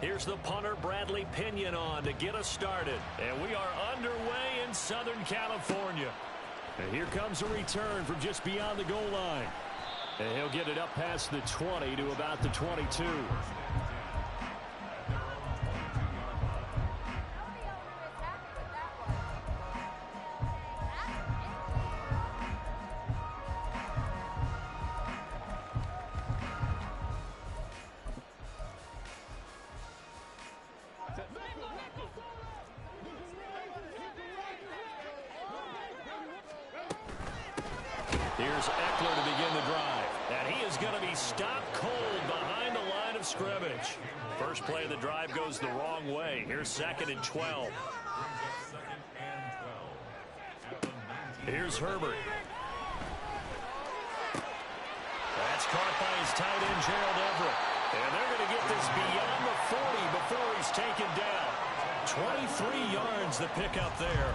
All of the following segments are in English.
Here's the punter, Bradley Pinion, on to get us started. And we are underway in Southern California. And here comes a return from just beyond the goal line. And he'll get it up past the 20 to about the 22. Here's Eckler to begin the drive. And he is going to be stopped cold behind the line of scrimmage. First play of the drive goes the wrong way. Here's 2nd and 12. Here's Herbert. That's caught by his tight end, Gerald Everett. And they're going to get this beyond the 40 before he's taken down. 23 yards the pickup there.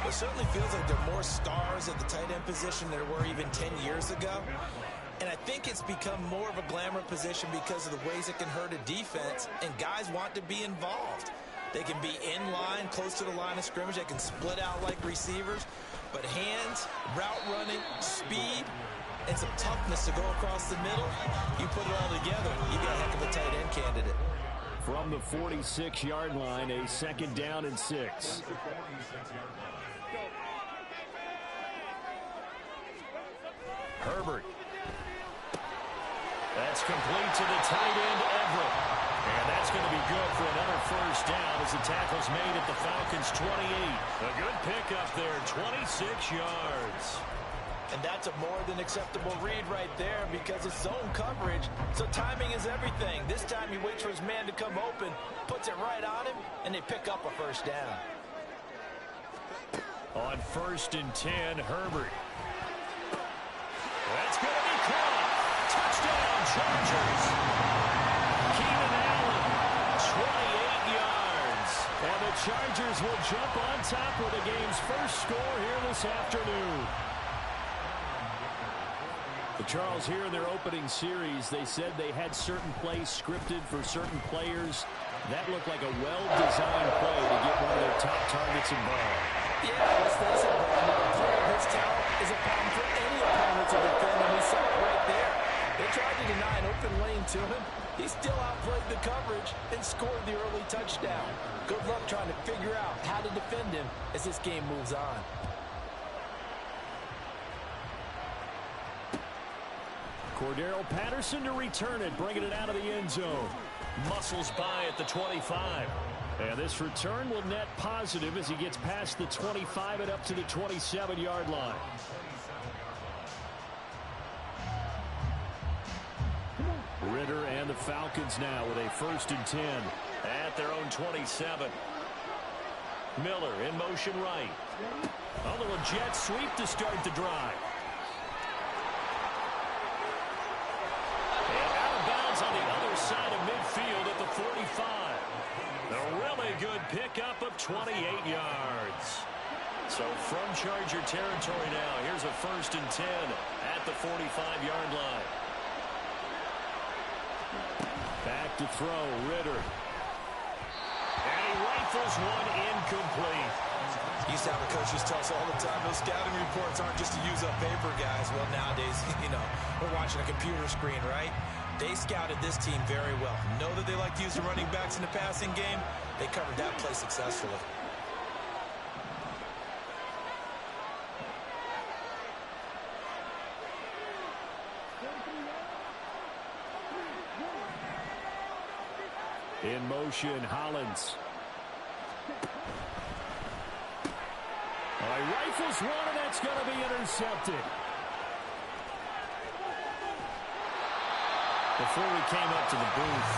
It certainly feels like there are more stars at the tight end position than there were even 10 years ago. And I think it's become more of a glamour position because of the ways it can hurt a defense, and guys want to be involved. They can be in line, close to the line of scrimmage. They can split out like receivers. But hands, route running, speed, and some toughness to go across the middle, you put it all together, you got a heck of a tight end candidate. From the 46-yard line, a 2nd down and 6. Herbert. That's complete to the tight end, Everett. And that's going to be good for another first down as the tackle's made at the Falcons' 28. A good pickup there, 26 yards. And that's a more than acceptable read right there because it's zone coverage, so timing is everything. This time he waits for his man to come open, puts it right on him, and they pick up a first down. On 1st and 10, Herbert. That's going to be caught. Touchdown, Chargers. Keenan Allen, 28 yards. And the Chargers will jump on top with the game's first score here this afternoon. The Charles, here in their opening series, they said they had certain plays scripted for certain players. That looked like a well-designed play to get one of their top targets involved. Yeah, let's face it, Brandon. A player of his talent is a problem for any opponent to defend, and we saw it right there. They tried to deny an open lane to him. He still outplayed the coverage and scored the early touchdown. Good luck trying to figure out how to defend him as this game moves on. Cordero Patterson to return it, bringing it out of the end zone. Muscles by at the 25. And this return will net positive as he gets past the 25 and up to the 27-yard line. Ritter and the Falcons now with a 1st and 10 at their own 27. Miller in motion right. A little jet sweep to start the drive. On the other side of midfield at the 45. A really good pickup of 28 yards. So from Charger territory now, here's a 1st and 10 at the 45-yard line. Back to throw, Ritter. And he rifles one incomplete. Used to have the coaches tell us all the time, those scouting reports aren't just to use up paper, guys. Well, nowadays, we're watching a computer screen, right? They scouted this team very well. Know that they like to use the running backs in the passing game. They covered that play successfully. In motion, Hollins. He rifles one, and that's going to be intercepted. Before we came up to the booth,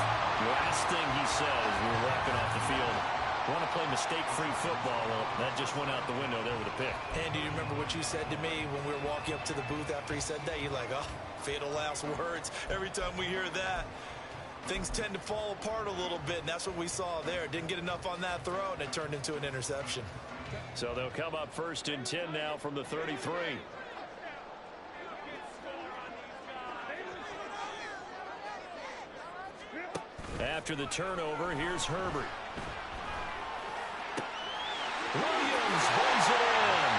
last thing he said as we were walking off the field, want to play mistake-free football. Well, that just went out the window there with a pick. And do you remember what you said to me when we were walking up to the booth after he said that? You're like, oh, fatal last words. Every time we hear that, things tend to fall apart a little bit, and that's what we saw there. Didn't get enough on that throw, and it turned into an interception. So they'll come up 1st and 10 now from the 33. After the turnover, here's Herbert. Williams brings it in.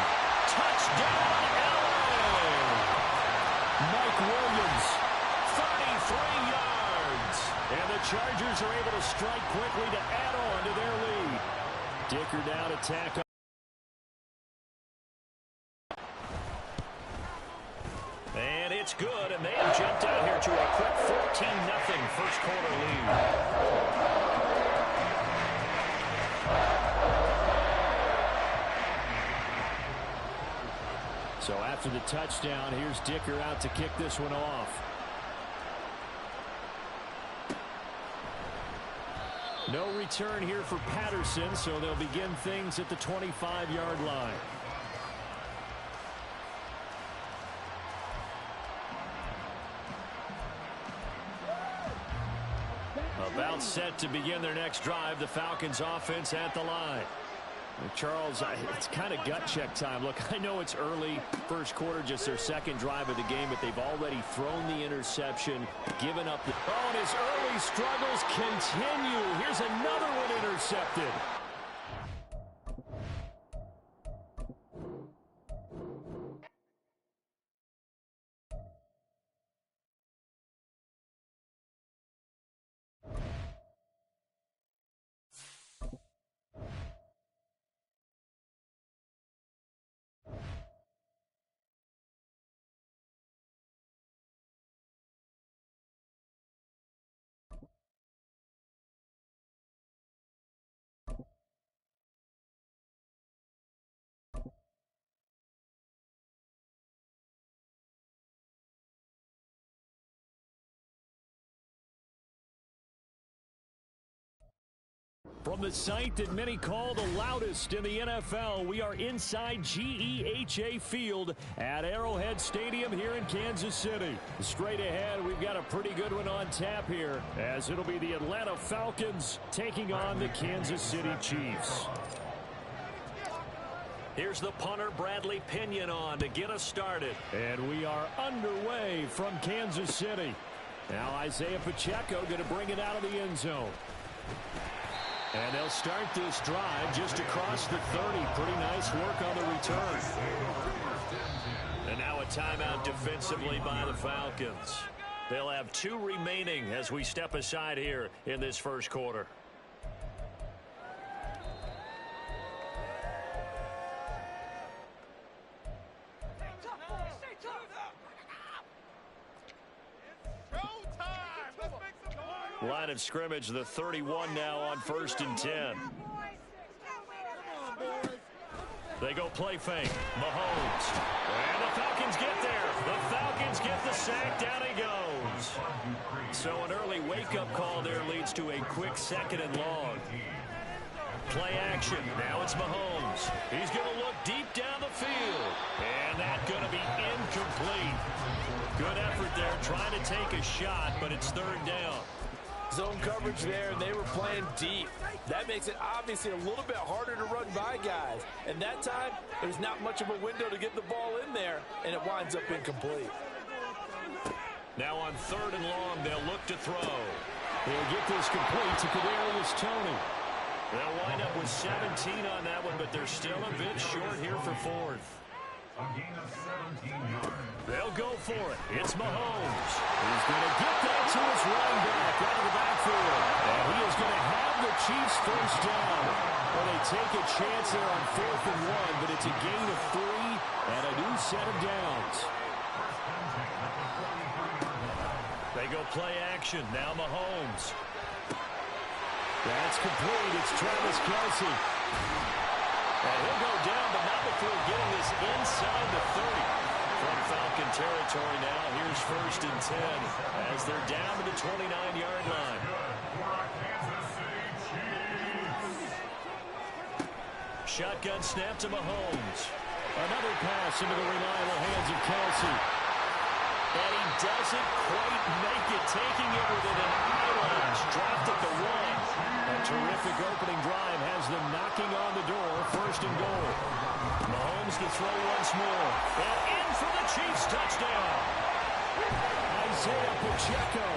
Touchdown, LA! Mike Williams, 33 yards. And the Chargers are able to strike quickly to add on to their lead. Dicker down to tackle. And it's good, and they have jumped out here to a quick 14-0 first quarter lead. So after the touchdown, here's Dicker out to kick this one off. No return here for Patterson, so they'll begin things at the 25-yard line. About set to begin their next drive, the Falcons offense at the line. Charles, it's kind of gut check time. Look, I know it's early, first quarter, just their second drive of the game, but they've already thrown the interception, given up the... Oh, and his early struggles continue. Here's another one intercepted. From the site that many call the loudest in the NFL, we are inside GEHA Field at Arrowhead Stadium here in Kansas City. Straight ahead, we've got a pretty good one on tap here, as it'll be the Atlanta Falcons taking on the Kansas City Chiefs. Here's the punter, Bradley Pinion, on to get us started. And we are underway from Kansas City. Now Isaiah Pacheco going to bring it out of the end zone. And they'll start this drive just across the 30. Pretty nice work on the return. And now a timeout defensively by the Falcons. They'll have 2 remaining as we step aside here in this first quarter. Line of scrimmage, the 31 now on 1st and 10. They go play fake. Mahomes. And the Falcons get there. The Falcons get the sack. Down he goes. So an early wake-up call there leads to a quick 2nd and long. Play action. Now it's Mahomes. He's going to look deep down the field. And that's going to be incomplete. Good effort there, trying to take a shot, but it's 3rd down. Zone coverage there, and they were playing deep. That makes it obviously a little bit harder to run by guys. And that time, there's not much of a window to get the ball in there, and it winds up incomplete. Now on 3rd and long, they'll look to throw. They'll get this complete to Kadarius Toney. They'll wind up with 17 on that one, but they're still a bit short here for 4th. They'll go for it. It's Mahomes. He's going to get that to his running back out of the backfield. And he is going to have the Chiefs first down. Well, they take a chance there on 4th and 1, but it's a gain of 3 and a new set of downs. They go play action. Now Mahomes. That's complete. It's Travis Kelce. And he'll go down, but not before getting this inside the 30. From Falcon territory now, here's 1st and 10 as they're down to the 29-yard line. Shotgun snap to Mahomes. Another pass into the reliable hands of Kelce. And he doesn't quite make it, taking it within an eyelash. Dropped at the 1. A terrific opening drive has them knocking on the door. 1st and goal. Mahomes to throw once more. And in for the Chiefs touchdown. Isaiah Pacheco.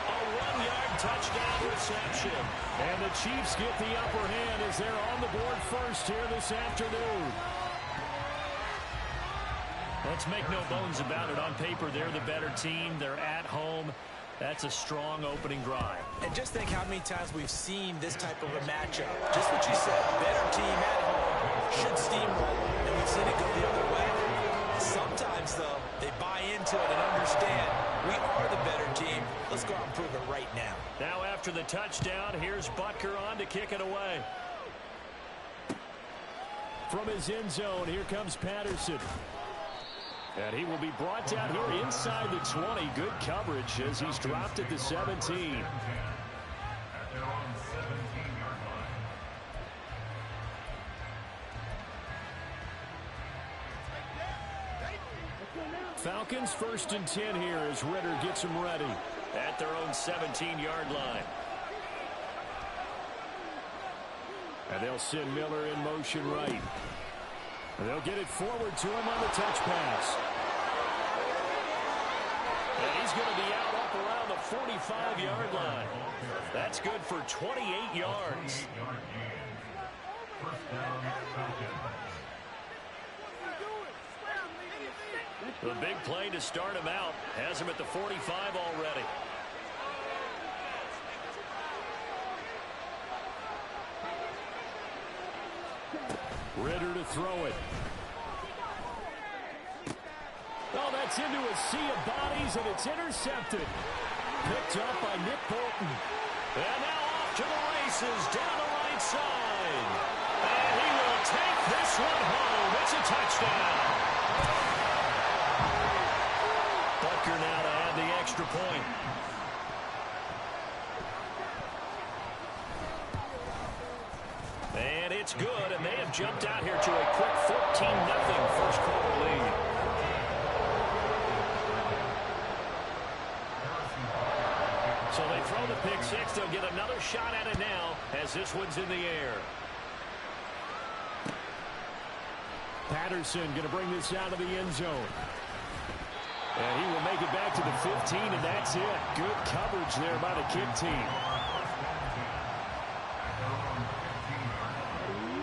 A 1-yard touchdown reception. And the Chiefs get the upper hand as they're on the board first here this afternoon. Let's make no bones about it. On paper, they're the better team. They're at home. That's a strong opening drive. And just think how many times we've seen this type of a matchup. Just what you said, better team at home should steamroll, and we've seen it go the other way. Sometimes, though, they buy into it and understand we are the better team. Let's go out and prove it right now. Now after the touchdown, here's Butker on to kick it away. From his end zone, here comes Patterson. And he will be brought down here inside the 20. Good coverage as he's dropped at the 17. Falcons 1st and 10 here as Ritter gets them ready at their own 17-yard line. And they'll send Miller in motion right. And they'll get it forward to him on the touch pass. And he's going to be out up around the 45-yard line. That's good for 28 yards. The big play to start him out has him at the 45 already. Ritter to throw it. Oh, that's into a sea of bodies, and it's intercepted. Picked up by Nick Bolton. And now off to the races down the right side. And he will take this one home. It's a touchdown. Butker now to add the extra point. And it's good, and they have jumped out here to a quick 14-0 first quarter lead. So they throw the pick six. They'll get another shot at it now as this one's in the air. Patterson going to bring this out of the end zone. And he will make it back to the 15, and that's it. Good coverage there by the kick team.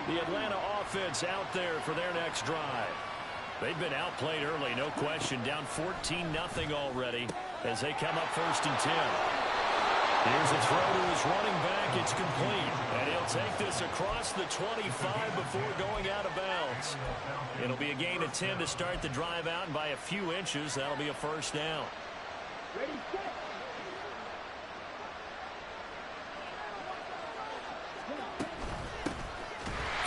The Atlanta offense out there for their next drive. They've been outplayed early, no question. Down 14-0 already as they come up 1st and 10. Here's a throw to his running back. It's complete. And he'll take this across the 25 before going out of bounds. It'll be a gain of 10 to start the drive out, and by a few inches, that'll be a first down. Ready, set.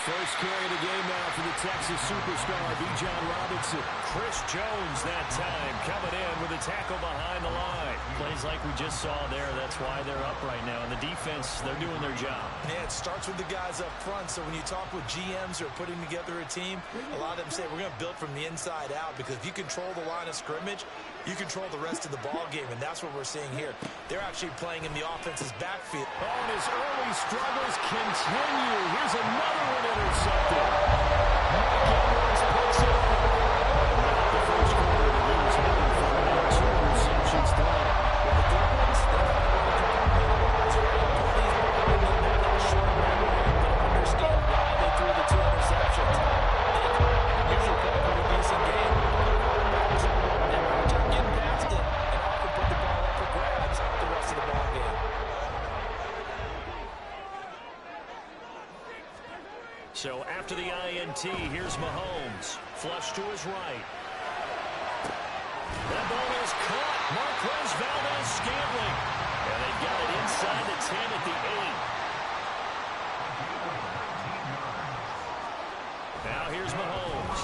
First carry of the game now for the Texas superstar, Bijan Robinson. Chris Jones that time coming in with a tackle behind the line. Plays like we just saw there. That's why they're up right now. And the defense, they're doing their job. Yeah, it starts with the guys up front. So when you talk with GMs who are putting together a team, a lot of them say we're going to build from the inside out, because if you control the line of scrimmage, you control the rest of the ball game, and that's what we're seeing here. They're actually playing in the offense's backfield. Oh, and his early struggles continue. Here's another one intercepted. Mike Edwards picks it up. Not the first quarter that he was heading for. Now 2 receptions thrown. The defense, that's great. That short memory, but understand why they threw the 2 interceptions. They usually play a pretty decent game. They were getting past it and often put the ball up for grabs the rest of the ball game. So after the INT, here's Mahomes. Flush to his right. That ball is caught. Marquez Valdes-Scantling. And they've got it inside the 10 at the 8. Now here's Mahomes.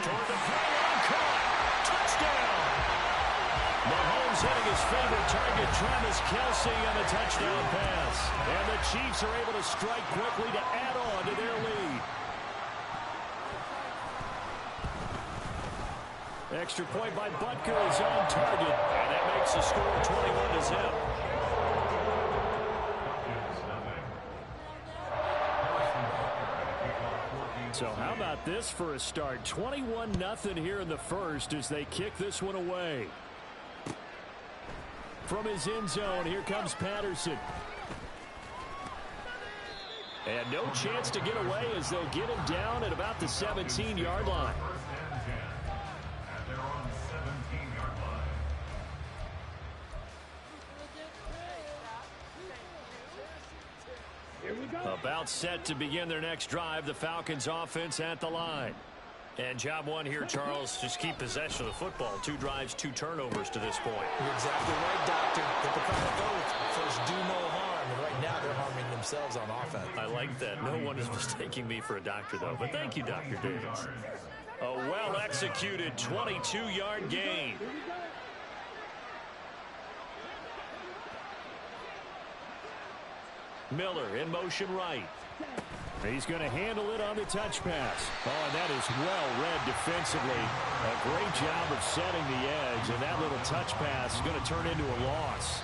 Toward the pylon, caught. Touchdown. Mahomes hitting his favorite target, Travis Kelce, on the touchdown pass. And the Chiefs are able to strike quickly to add on to their lead. Extra point by Butker is on target. And that makes the score 21-0. So how about this for a start? 21-0 here in the first as they kick this one away. From his end zone, here comes Patterson. And no chance to get away as they'll get him down at about the 17-yard line. About set to begin their next drive, the Falcons offense at the line. And job one here, Charles, just keep possession of the football. 2 drives, 2 turnovers to this point. You're exactly right, Doctor. Hippocratic oath, first do no harm, and right now they're harming themselves on offense. I like that. No one is mistaking me for a doctor, though. But thank you, Dr. Davis. A well-executed 22-yard gain. Miller in motion right. He's going to handle it on the touch pass. Oh, and that is well read defensively. A great job of setting the edge, and that little touch pass is going to turn into a loss.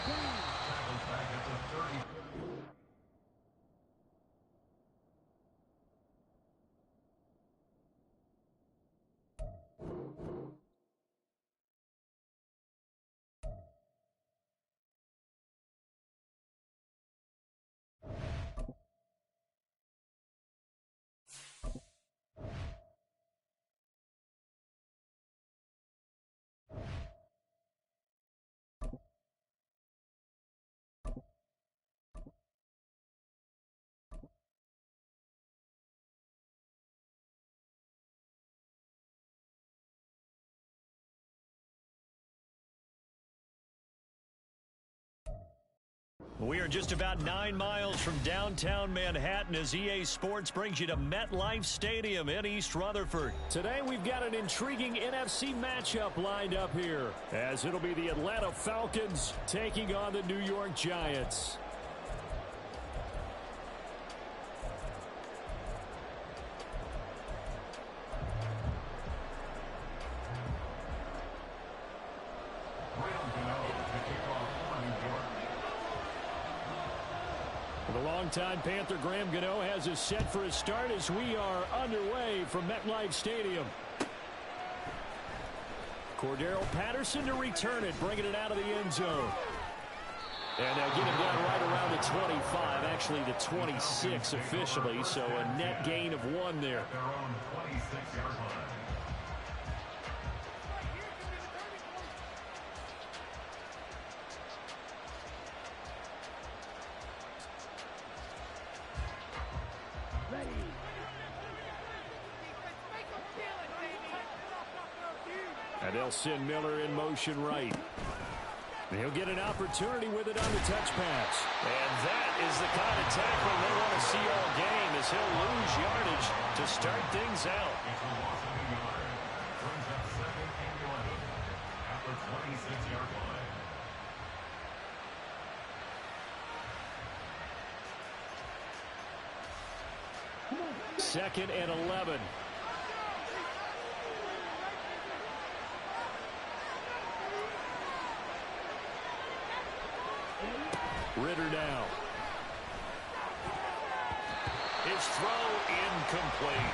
We are just about 9 miles from downtown Manhattan as EA Sports brings you to MetLife Stadium in East Rutherford. Today we've got an intriguing NFC matchup lined up here, as it'll be the Atlanta Falcons taking on the New York Giants. The longtime Panther Graham Gano has us set for a start as we are underway from MetLife Stadium. Cordero Patterson to return it, bringing it out of the end zone. And get him down right around the 25, actually the 26 officially, so a net gain of 1 there. And they'll send Miller in motion right. And he'll get an opportunity with it on the touch pass. And that is the kind of tackle they want to see all game, as he'll lose yardage to start things out. Second and 11. Ritter now. His throw incomplete.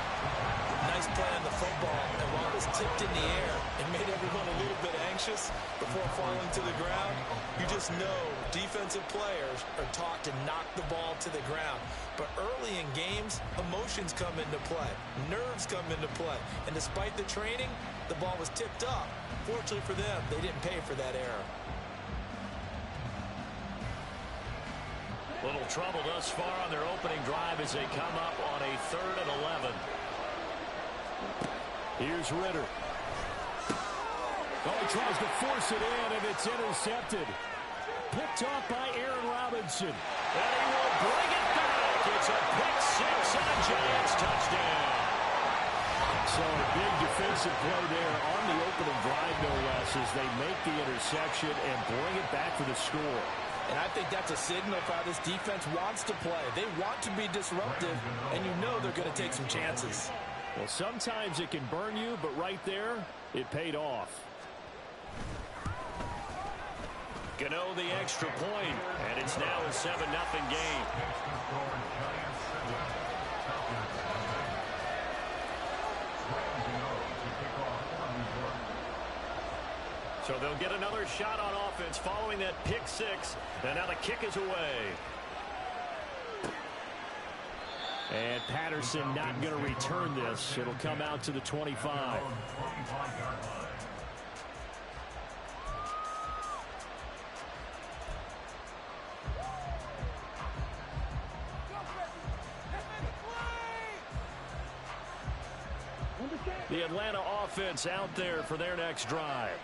Nice play on the football, and while it was tipped in the air, it made everyone a little bit anxious before falling to the ground. You just know defensive players are taught to knock the ball to the ground. But early in games, emotions come into play. Nerves come into play. And despite the training, the ball was tipped up. Fortunately for them, they didn't pay for that error. Little trouble thus far on their opening drive as they come up on a 3rd and 11. Here's Ritter. Oh, he tries to force it in, and it's intercepted. Picked off by Aaron Robinson. And he will bring it back. It's a pick 6 on Giants touchdown. So a big defensive play there on the opening drive, no less, as they make the interception and bring it back for the score. And I think that's a signal for how this defense wants to play. They want to be disruptive, and you know they're going to take some chances. Well, sometimes it can burn you, but right there, it paid off. Gano the extra point, and it's now a 7-0 game. So they'll get another shot on offense following that pick six. And now the kick is away. And Patterson not going to return this. It'll come out to the 25. The Atlanta offense out there for their next drive.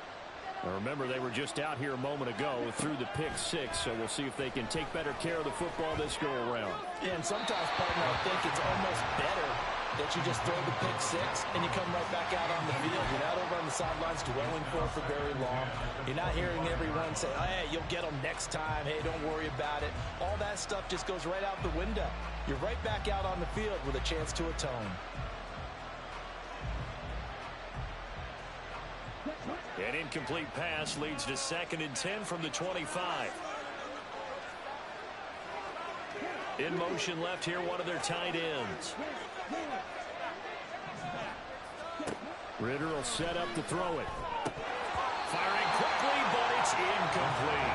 Now remember, they were just out here a moment ago through the pick six, so we'll see if they can take better care of the football this go around. Yeah, and sometimes, partner, I think it's almost better that you just throw the pick six and you come right back out on the field. You're not over on the sidelines dwelling for very long. You're not hearing everyone say, hey, you'll get them next time. Hey, don't worry about it. All that stuff just goes right out the window. You're right back out on the field with a chance to atone. An incomplete pass leads to 2nd and 10 from the 25. In motion left here, one of their tight ends. Ritter will set up to throw it. Firing quickly, but it's incomplete.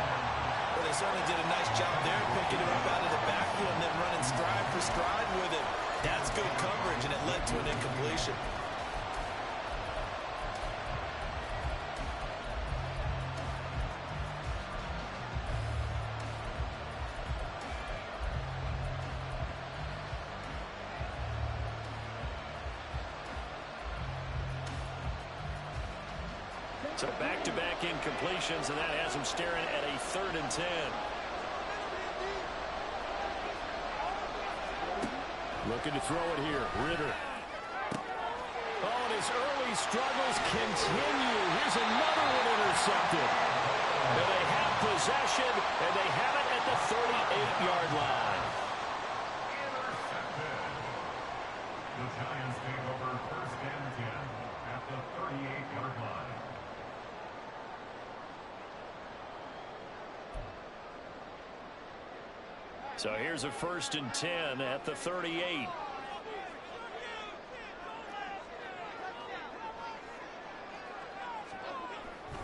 Well, they certainly did a nice job there, picking him up out of the backfield and then running stride for stride with it. That's good coverage, and it led to an incompletion. So back-to-back incompletions, and that has him staring at a 3rd and 10. Looking to throw it here. Ritter. Oh, and his early struggles continue. Here's another one intercepted. And they have possession, and they have it at the 38-yard line. The Giants take over 1st and 10 at the 38-yard line. So here's a 1st and 10 at the 38.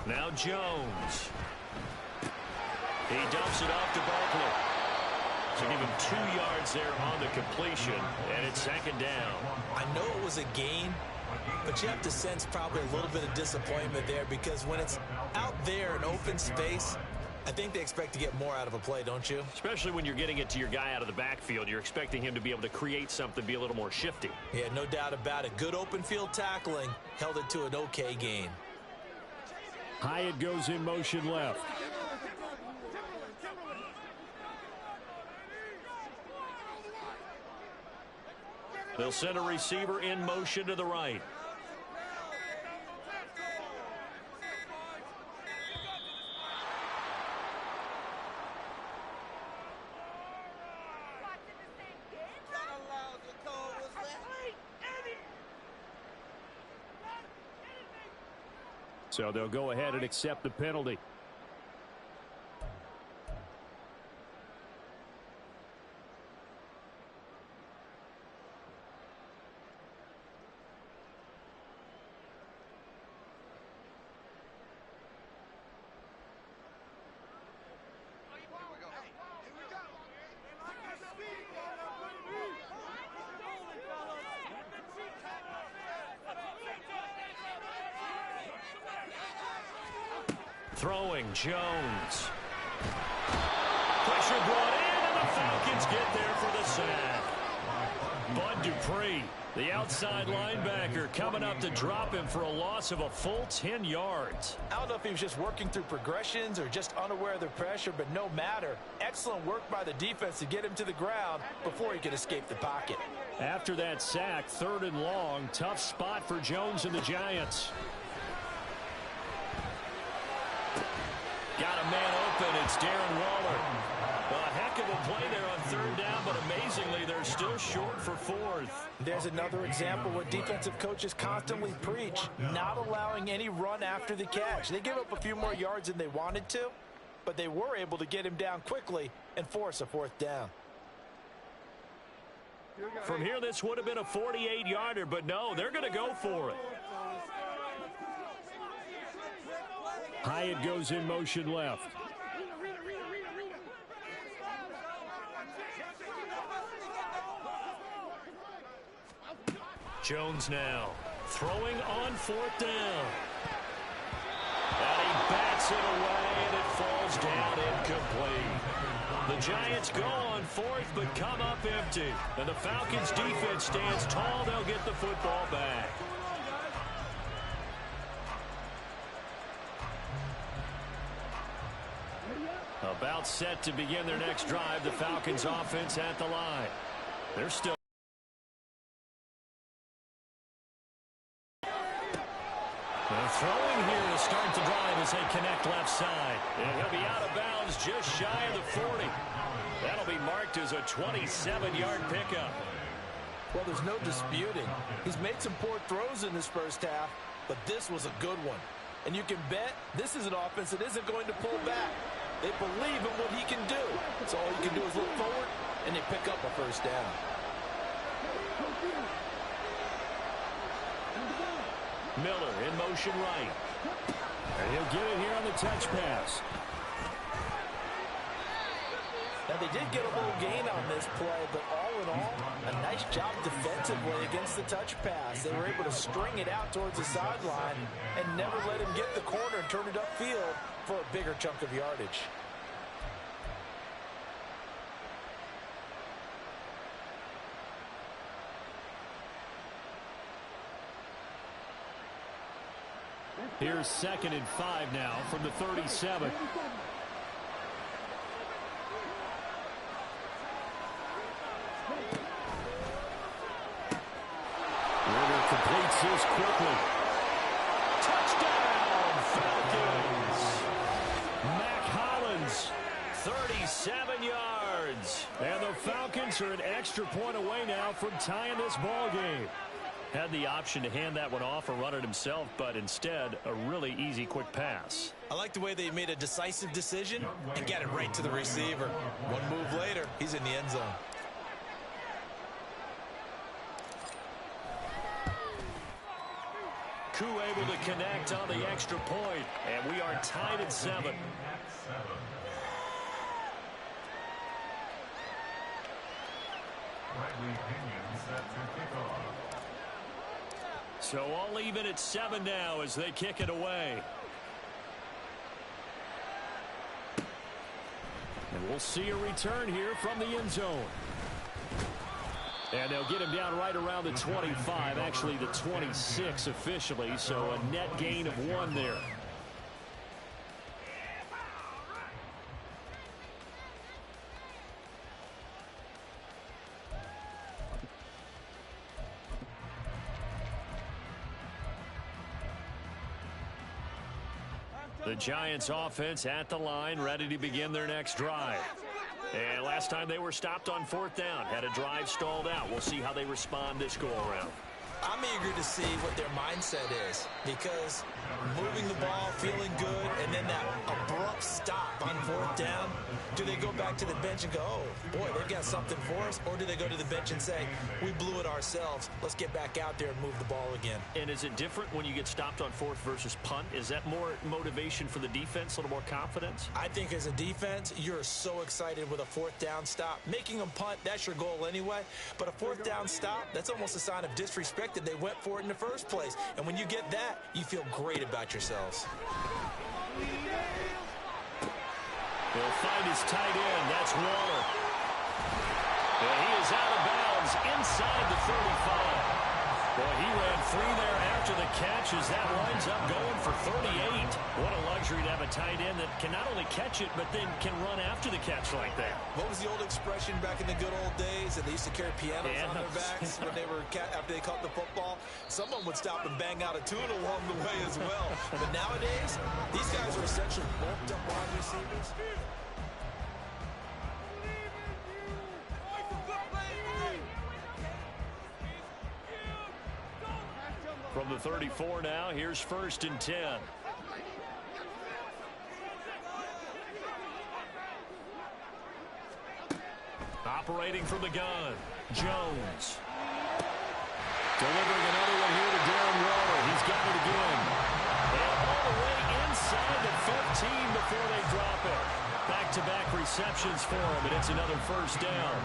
Now Jones. He dumps it off to Barkley. So give him 2 yards there on the completion, and it's 2nd down. I know it was a gain, but you have to sense probably a little bit of disappointment there because when it's out there in open space, I think they expect to get more out of a play, don't you? Especially when you're getting it to your guy out of the backfield. You're expecting him to be able to create something, be a little more shifty. Yeah, no doubt about it. Good open field tackling held it to an okay gain. Hyatt goes in motion left. They'll send a receiver in motion to the right. So they'll go ahead and accept the penalty. Throwing Jones. Pressure brought in, and the Falcons get there for the sack. Bud Dupree, the outside linebacker, coming up to drop him for a loss of a full 10 yards. I don't know if he was just working through progressions or just unaware of the pressure, but no matter. Excellent work by the defense to get him to the ground before he could escape the pocket. After that sack, 3rd and long, tough spot for Jones and the Giants. Got a man open. It's Darren Waller. A heck of a play there on 3rd down, but amazingly, they're still short for 4th. There's another example what defensive coaches constantly preach, not allowing any run after the catch. They give up a few more yards than they wanted to, but they were able to get him down quickly and force a 4th down. From here, this would have been a 48-yarder, but no, they're going to go for it. Hyatt goes in motion left. Jones now throwing on 4th down. And he bats it away, and it falls down incomplete. The Giants go on 4th, but come up empty. And the Falcons' defense stands tall. They'll get the football back. About set to begin their next drive. The Falcons' offense at the line. They're still. They're throwing here to start the drive as they connect left side. And he'll be out of bounds just shy of the 40. That'll be marked as a 27-yard pickup. Well, there's no disputing. He's made some poor throws in this first half, but this was a good one. And you can bet this is an offense that isn't going to pull back. They believe in what he can do. So all he can do is look forward, and they pick up a first down. Miller in motion right. And he'll get it here on the touch pass. Now, they did get a little gain on this play, but all in all, a nice job defensively against the touch pass. They were able to string it out towards the sideline and never let him get the corner and turn it upfield for a bigger chunk of yardage. Here's 2nd and 5 now from the 37. Warner completes this quickly. Touchdown, Falcons! Mac Hollins, 37 yards. And the Falcons are an extra point away now from tying this ball game. Had the option to hand that one off or run it himself, but instead, a really easy, quick pass. I like the way they made a decisive decision and got it right to the receiver. One move later, he's in the end zone. Koo able to connect on the extra point, and we are tied at 7. Bradley Pinion set to kick off. So all even at 7 now as they kick it away. And we'll see a return here from the end zone. And they'll get him down right around the 25, actually the 26 officially, so a net gain of 1 there. The Giants offense at the line, ready to begin their next drive. And last time they were stopped on 4th down, had a drive stalled out. We'll see how they respond this go-around. I'm eager to see what their mindset is, because moving the ball, feeling good, and then that abrupt stop on 4th down, do they go back to the bench and go, oh, boy, they've got something for us, or do they go to the bench and say, we blew it ourselves, let's get back out there and move the ball again? And is it different when you get stopped on 4th versus punt? Is that more motivation for the defense, a little more confidence? I think as a defense, you're so excited with a 4th down stop. Making them punt, that's your goal anyway, but a 4th down stop, that's almost a sign of disrespect that they went for it in the first place. And when you get that, you feel great about yourselves. He'll find his tight end. That's Waller. And he is out of bounds inside the 35. Boy, he ran free there after the catch as that winds up going for 38. What a luxury to have a tight end that can not only catch it, but then can run after the catch like that. What was the old expression back in the good old days that they used to carry pianos on their backs when they were after they caught the football? Someone would stop and bang out a tune along the way as well. But nowadays, these guys are essentially bulked up wide receivers. From the 34 now, here's 1st and 10. Operating from the gun, Jones. Delivering another one here to Darren Waller. He's got it again. And all the way inside the 13 before they drop it. Back-to-back receptions for him, and it's another first down.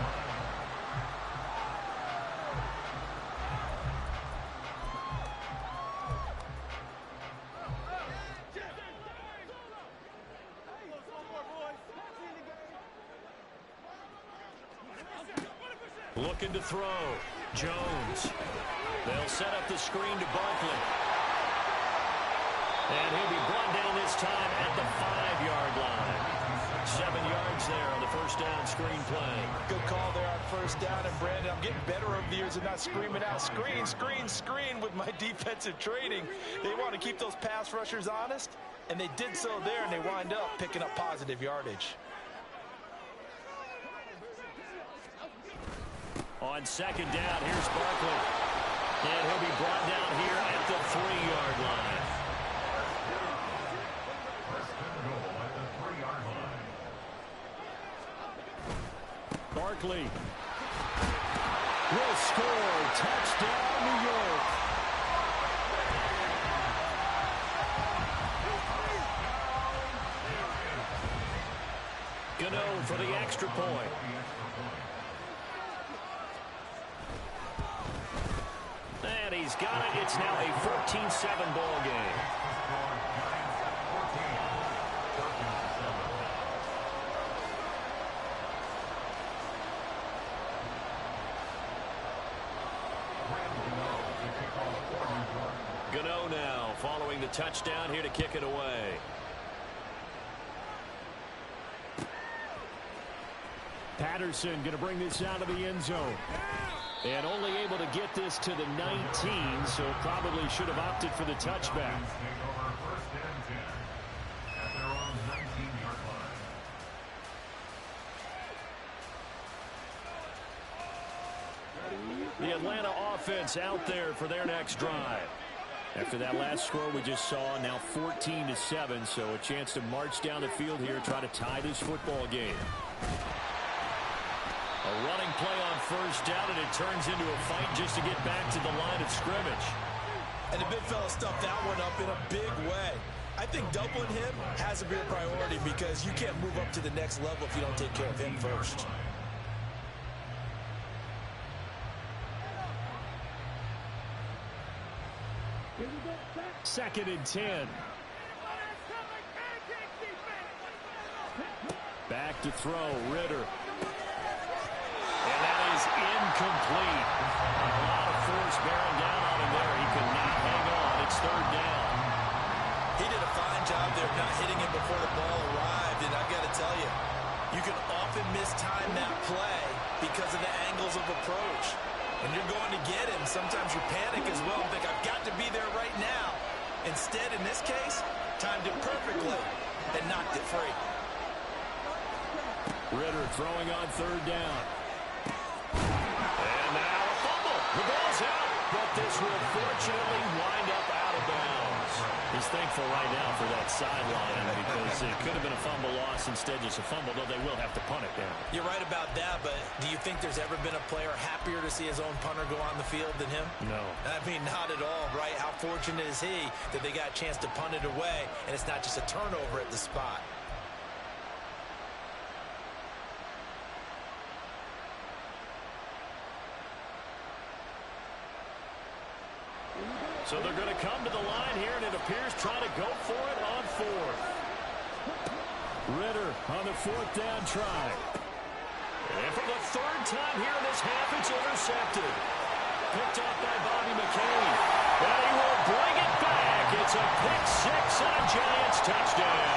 Looking to throw. Jones. They'll set up the screen to Barkley. And he'll be brought down this time at the 5-yard line. 7 yards there on the first down screen play. Good call there on first down. And, Brandon, I'm getting better over the years of not screaming out screen, screen, screen with my defensive training. They want to keep those pass rushers honest, and they did so there, and they wind up picking up positive yardage. On second down, here's Barkley. And he'll be brought down here at the 3-yard line. Barkley will score. Touchdown, New York. Gano for the extra point. And he's got it. It's now a 14-7 ball game. Gano now following the touchdown here to kick it away. Patterson going to bring this out of the end zone. And only able to get this to the 19, so probably should have opted for the touchback. The Atlanta offense out there for their next drive. After that last score we just saw, now 14-7, so a chance to march down the field here, try to tie this football game. A running play on first down, and it turns into a fight just to get back to the line of scrimmage. And the big fella stuffed that one up in a big way. I think doubling him has to be a priority because you can't move up to the next level if you don't take care of him first. Second and 10. Back to throw, Ritter. And that is incomplete. A lot of force bearing down on him there. He could not hang on. It's third down. He did a fine job there of not hitting him before the ball arrived. And I've got to tell you, you can often mistime that play because of the angles of approach. When you're going to get him, sometimes you panic as well and think, I've got to be there right now. Instead, in this case, timed it perfectly and knocked it free. Ritter throwing on third down. And now a fumble. The ball's out, but this will fortunately wind up out of bounds. He's thankful right now for that sideline because it could have been a fumble loss, instead just a fumble, though they will have to punt it down. You're right about that, but do you think there's ever been a player happier to see his own punter go on the field than him? No. I mean, not at all, right? How fortunate is he that they got a chance to punt it away, and it's not just a turnover at the spot. So they're going to come to the line here, and it appears trying to go for it on fourth. Ritter on the fourth down try. And for the third time here in this half, it's intercepted. Picked off by Bobby McCain. And he will bring it back. It's a pick six and a Giants touchdown.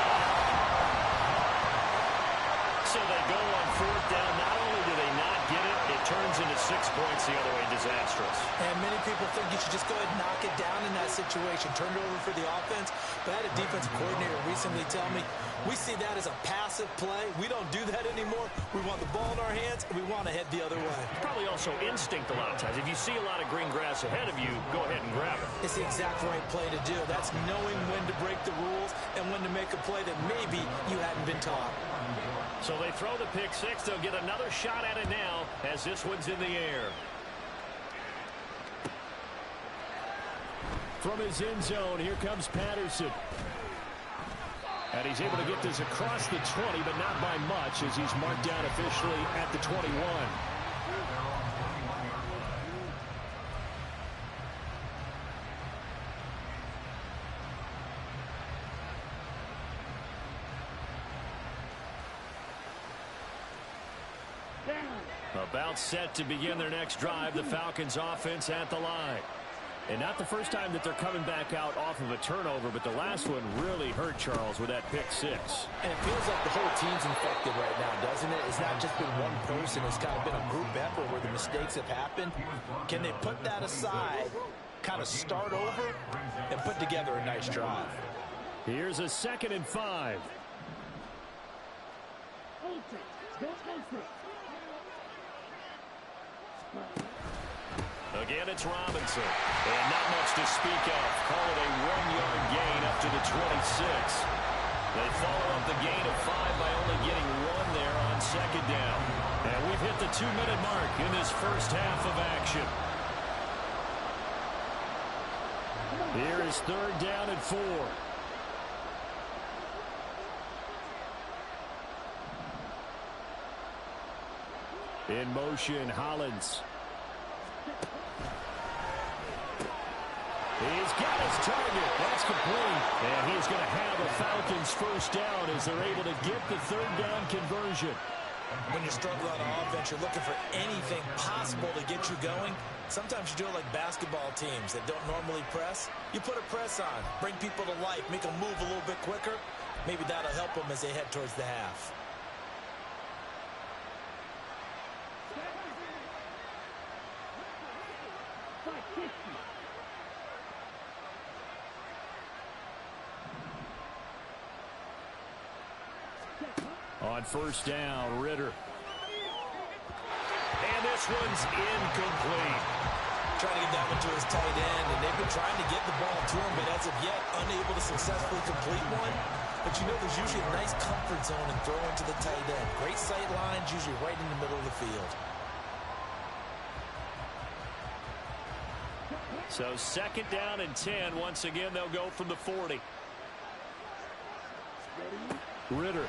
So they go on fourth down. Not only do they not get it, it turns into 6 points the other way. Disastrous. And many people think you should just go ahead and knock it down in that situation. Turn it over for the offense. But I had a defensive coordinator recently tell me, we see that as a passive play. We don't do that anymore. We want the ball in our hands, and we want to head the other way. Probably also instinct a lot of times. If you see a lot of green grass ahead of you, go ahead and grab it. It's the exact right play to do. That's knowing when to break the rules and when to make a play that maybe you hadn't been taught. So they throw the pick six. They'll get another shot at it now as this one's in the air. From his end zone, here comes Patterson. And he's able to get this across the 20, but not by much, as he's marked down officially at the 21. About set to begin their next drive, the Falcons offense at the line. And not the first time that they're coming back out off of a turnover, but the last one really hurt Charles with that pick six. And it feels like the whole team's infected right now, doesn't it? It's not just been one person. It's kind of been a group effort where the mistakes have happened. Can they put that aside, kind of start over, and put together a nice drive? Here's a 2nd and 5. Again, it's Robinson. And not much to speak of. Call it a 1-yard gain up to the 26. They follow up the gain of 5 by only getting 1 there on 2nd down. And we've hit the 2-minute mark in this first half of action. Here is 3rd down and 4. In motion, Hollins. He's got his target. That's complete. And he's going to have a Falcons first down as they're able to get the 3rd down conversion. When you struggle on offense, you're looking for anything possible to get you going. Sometimes you do it like basketball teams that don't normally press. You put a press on, bring people to life, make them move a little bit quicker. Maybe that'll help them as they head towards the half. On 1st down, Ritter. And this one's incomplete. Trying to get that one to his tight end, and they've been trying to get the ball to him, but as of yet, unable to successfully complete one. But you know there's usually a nice comfort zone in throwing to the tight end. Great sight lines, usually right in the middle of the field. So 2nd down and 10. Once again, they'll go from the 40. Ritter.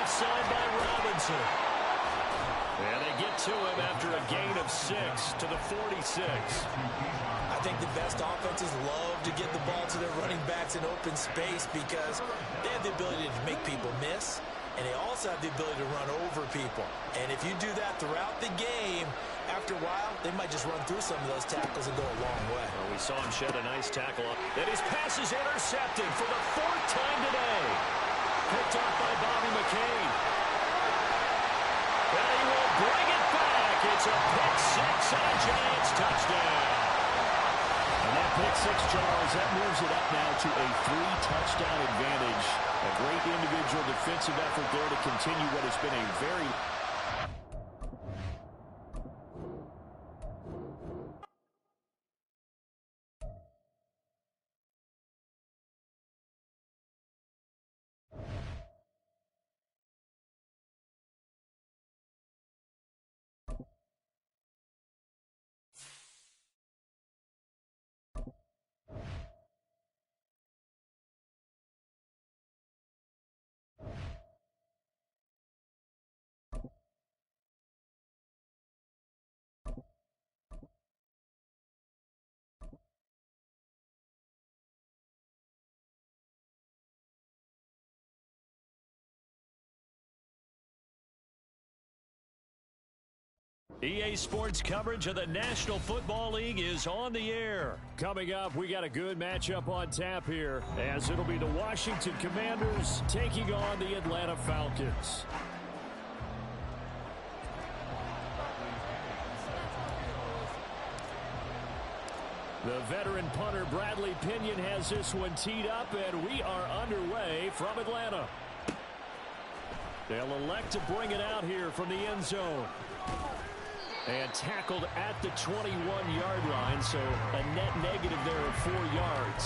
Side by Robinson. And they get to him after a gain of 6 to the 46. I think the best offenses love to get the ball to their running backs in open space because they have the ability to make people miss, and they also have the ability to run over people. And if you do that throughout the game, after a while, they might just run through some of those tackles and go a long way. Well, we saw him shed a nice tackle. And his pass is intercepted for the 4th time today. Picked off by Bobby McCain. And he will bring it back. It's a pick 6 and a Giants touchdown. And that pick 6, Charles, that moves it up now to a 3-touchdown advantage. A great individual defensive effort there to continue what has been a very... EA Sports coverage of the National Football League is on the air. Coming up, we got a good matchup on tap here, as it'll be the Washington Commanders taking on the Atlanta Falcons. The veteran punter Bradley Pinion has this one teed up, and we are underway from Atlanta. They'll elect to bring it out here from the end zone. And tackled at the 21-yard line, so a net negative there of 4 yards.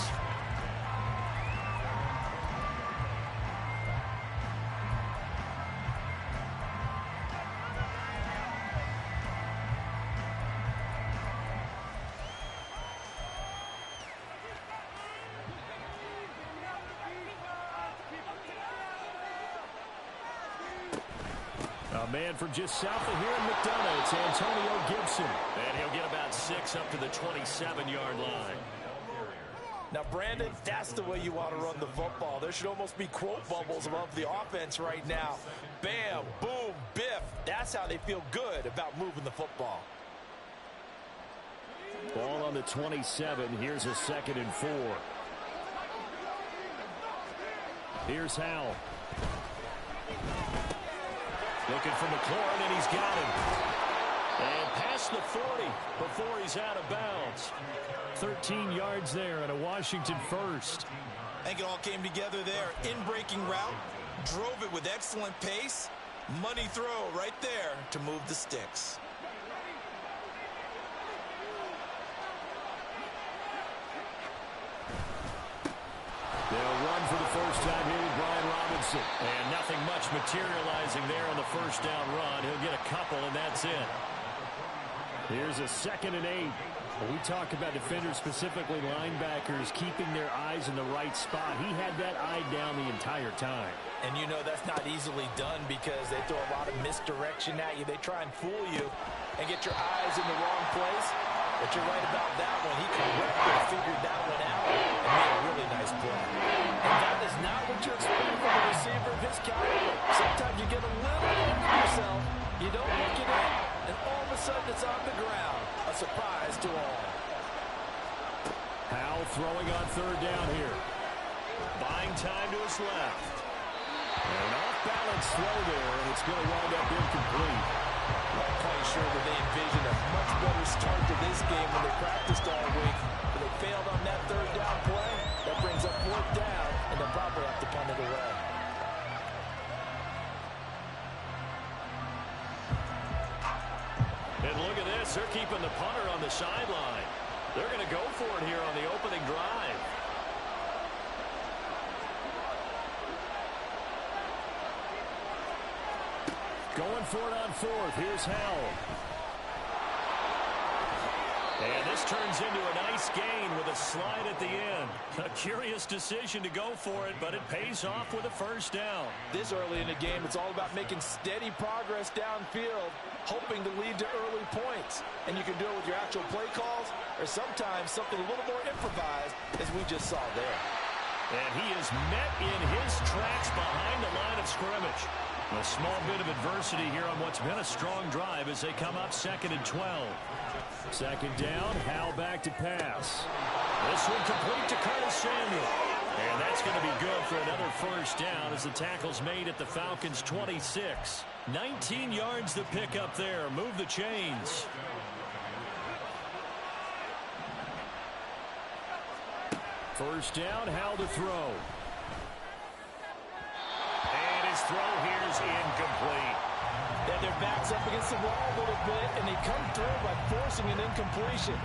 man from just south of here in McDonough, it's Antonio Gibson. And he'll get about 6 up to the 27-yard line. Now, Brandon, that's the way you want to run the football. There should almost be quote bubbles above the offense right now. Bam, boom, biff. That's how they feel good about moving the football. Ball on the 27. Here's a 2nd and 4. Here's Howell. Looking for McLaurin, and he's got him. And past the 40 before he's out of bounds. 13 yards there and a Washington first. I think it all came together there. In-breaking route, drove it with excellent pace. Money throw right there to move the sticks. They'll run for the first time here with Brian Robinson. And nothing much materializing there on the first down run. He'll get a couple, and that's it. Here's a 2nd and 8. We talk about defenders, specifically linebackers, keeping their eyes in the right spot. He had that eye down the entire time. And you know that's not easily done because they throw a lot of misdirection at you. They try and fool you and get your eyes in the wrong place. But you're right about that one. He correctly figured that one out and made a really nice play. And that is not what you expect from a receiver of his caliber. Sometimes you get a little into yourself, you don't look it in, and all of a sudden it's on the ground. A surprise to all. Howell throwing on 3rd down here. Buying time to his left. An off-balance throw there, and it's going to wind up incomplete. I'm quite sure that they envisioned a much better start to this game when they practiced all week. But they failed on that 3rd down play. That brings up 4th down, and they'll probably have to punt it away. And look at this. They're keeping the punter on the sideline. They're going to go for it here on the opening drive. Going for it on 4th. Here's Howell. And this turns into a nice gain with a slide at the end. A curious decision to go for it, but it pays off with a first down. This early in the game, it's all about making steady progress downfield, hoping to lead to early points. And you can do it with your actual play calls or sometimes something a little more improvised, as we just saw there. And he is met in his tracks behind the line of scrimmage. A small bit of adversity here on what's been a strong drive as they come up 2nd and 12. 2nd down, Howell back to pass. This one complete to Curtis Samuel. And that's going to be good for another first down as the tackle's made at the Falcons' 26. 19 yards to pick up there. Move the chains. First down, Howell to throw. And his throw here is incomplete. Then their backs up against the wall a little bit, and they come through by forcing an incompletion.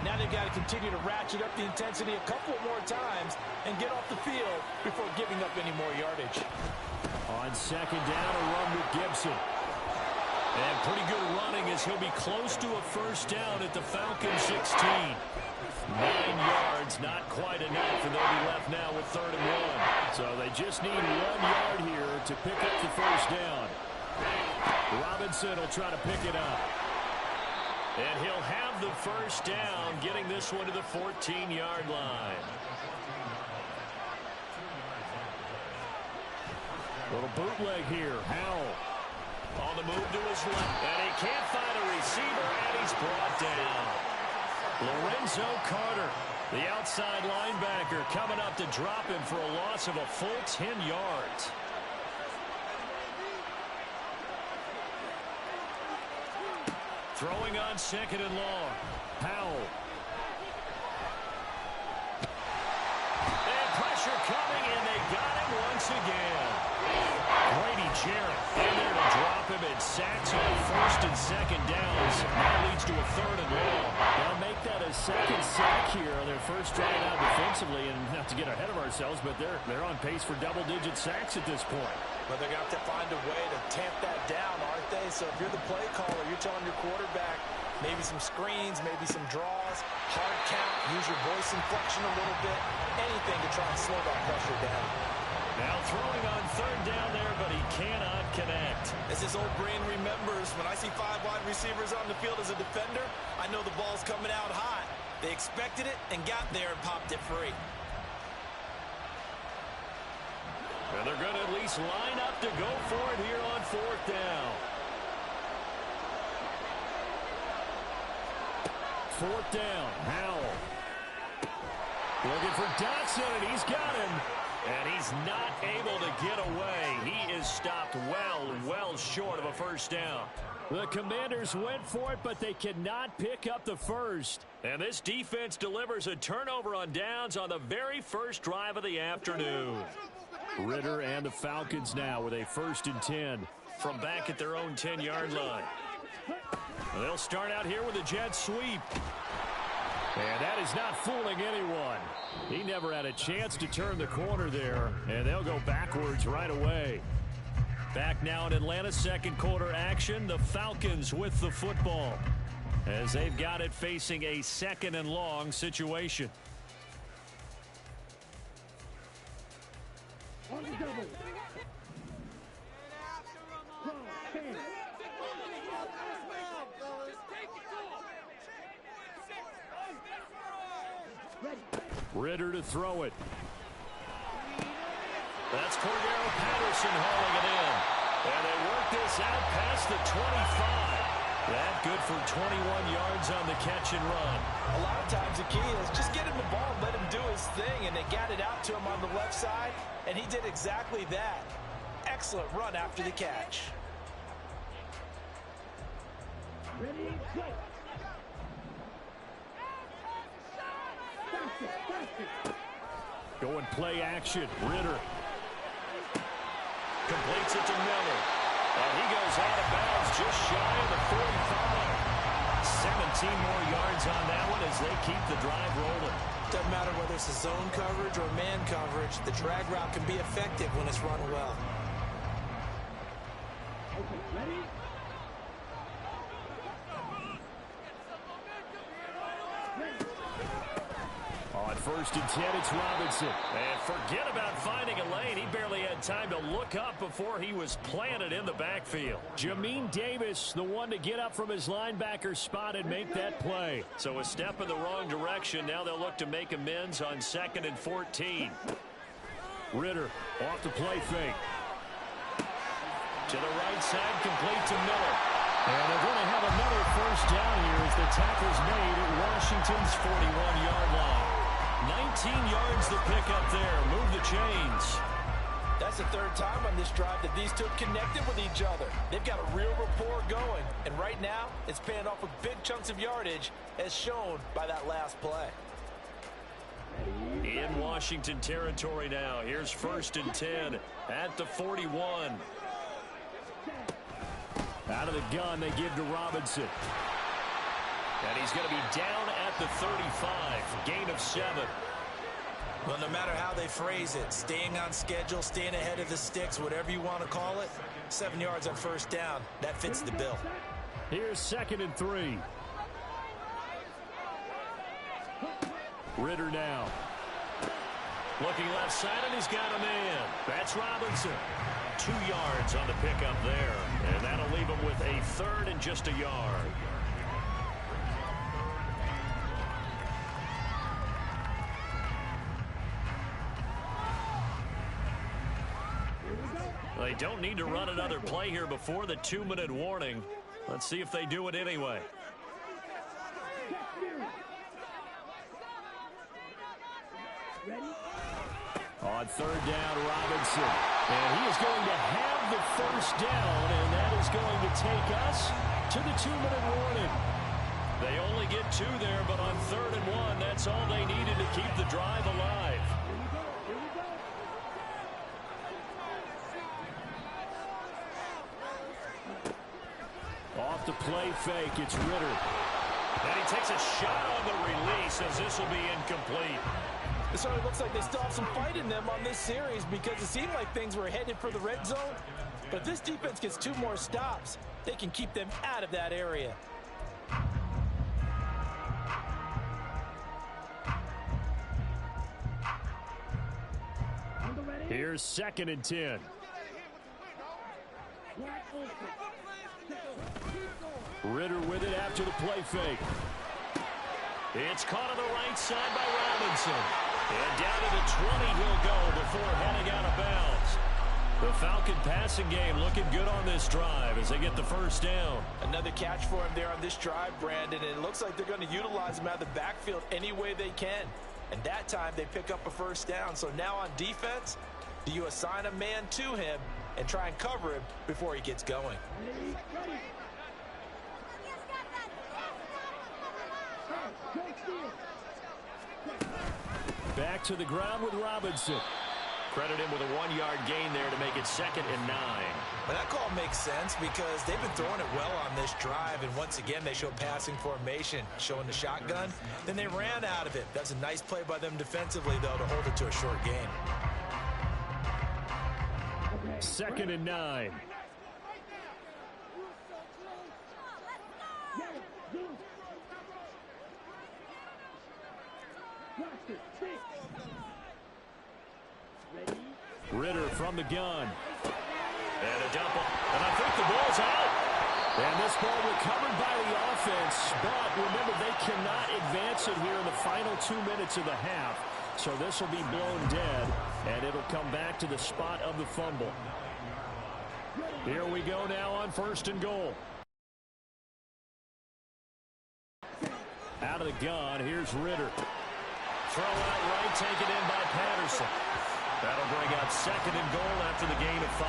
Now they've got to continue to ratchet up the intensity a couple more times and get off the field before giving up any more yardage. On 2nd down, a run with Gibson. And pretty good running as he'll be close to a first down at the Falcons' 16. 9 yards, not quite enough, and they'll be left now with 3rd and 1. So they just need 1 yard here to pick up the first down. Robinson will try to pick it up. And he'll have the first down, getting this one to the 14-yard line. Little bootleg here. Howell on the move to his left. And he can't find a receiver, and he's brought down. Lorenzo Carter, the outside linebacker, coming up to drop him for a loss of a full 10 yards. Throwing on 2nd and long. Howell. And pressure coming, and they got him once again. Grady Jarrett in there to drop him, and sacks on 1st and 2nd downs. That leads to a 3rd and long. They'll make that a 2nd sack here on their first drive out defensively, and not to get ahead of ourselves, but they're on pace for double-digit sacks at this point. But they're going to have to find a way to tamp that down, aren't they? So if you're the play caller, you're telling your quarterback maybe some screens, maybe some draws, hard count, use your voice inflection a little bit, anything to try and slow that pressure down. Now throwing on third down there, but he cannot connect. As his old brain remembers, when I see 5 wide receivers on the field as a defender, I know the ball's coming out hot. They expected it and got there and popped it free. And they're going to at least line up to go for it here on fourth down. Fourth down, Howell. Looking for Dotson, and he's got him. And he's not able to get away. He is stopped well short of a first down. The Commanders went for it, but they cannot pick up the first. And this defense delivers a turnover on downs on the very first drive of the afternoon. Ritter and the Falcons now with a 1st and 10 from back at their own 10-yard line. They'll start out here with a jet sweep. And that is not fooling anyone. He never had a chance to turn the corner there, and they'll go backwards right away. Back now in Atlanta, second quarter action. The Falcons with the football as they've got it facing a 2nd and long situation. Ritter to throw it. That's Cordero Patterson hauling it in. And they work this out past the 25. That good for 21 yards on the catch and run. A lot of times the key is just get him the ball and let him do his thing, and they got it out to him on the left side, and he did exactly that. Excellent run after the catch. Ready, go. Going play action. Ritter completes it to Miller. And he goes out of bounds just shy of the 45. 17 more yards on that one as they keep the drive rolling. Doesn't matter whether it's a zone coverage or man coverage, the drag route can be effective when it's run well. Okay, ready? On 1st and 10, it's Robinson. And forget about finding a lane. He barely had time to look up before he was planted in the backfield. Jamin Davis, the one to get up from his linebacker spot and make that play. So a step in the wrong direction. Now they'll look to make amends on 2nd and 14. Ritter off the play fake. To the right side, complete to Miller. And they're going to have another first down here as the tackle's made at Washington's 41-yard line. 19 yards the pickup there. Move the chains. That's the 3rd time on this drive that these two have connected with each other. They've got a real rapport going. And right now, it's paying off with big chunks of yardage as shown by that last play. In Washington territory now. Here's 1st and 10 at the 41. Out of the gun, they give to Robinson. And he's going to be down at the 35. Gain of 7. Well, no matter how they phrase it, staying on schedule, staying ahead of the sticks, whatever you want to call it, 7 yards on first down, that fits the bill. Here's 2nd and 3. Ritter now. Looking left side, and he's got a man. That's Robinson. 2 yards on the pickup there. And that'll leave him with a 3rd and just a yard. They don't need to run another play here before the 2-minute warning. Let's see if they do it anyway. On 3rd down, Robinson. And he is going to have the first down, and that is going to take us to the 2-minute warning. They only get 2 there, but on 3rd and 1, that's all they needed to keep the drive alive. Off the play fake, it's Ritter. And he takes a shot on the release as this will be incomplete. It certainly looks like they still have some fight in them on this series because it seemed like things were headed for the red zone. But if this defense gets 2 more stops, they can keep them out of that area. On the ready? Here's 2nd and 10. Ritter with it after the play fake. It's caught on the right side by Robinson. And down to the 20 he'll go before heading out of bounds. The Falcon passing game looking good on this drive as they get the first down. Another catch for him there on this drive, Brandon. And it looks like they're going to utilize him out of the backfield any way they can. And that time they pick up a first down. So now on defense, do you assign a man to him and try and cover him before he gets going? Back to the ground with Robinson. Credit him with a 1-yard gain there to make it 2nd and 9. Well, that call makes sense because they've been throwing it well on this drive, and once again they show passing formation, showing the shotgun. Then they ran out of it. That's a nice play by them defensively, though, to hold it to a short gain. 2nd and 9. Ritter from the gun. And a dump. And I think the ball's out. And this ball recovered by the offense. But remember, they cannot advance it here in the final 2 minutes of the half. So this will be blown dead. And it'll come back to the spot of the fumble. Here we go now on 1st and goal. Out of the gun, here's Ritter. Throw out right, taken in by Patterson. That'll bring out 2nd and goal after the gain of 5.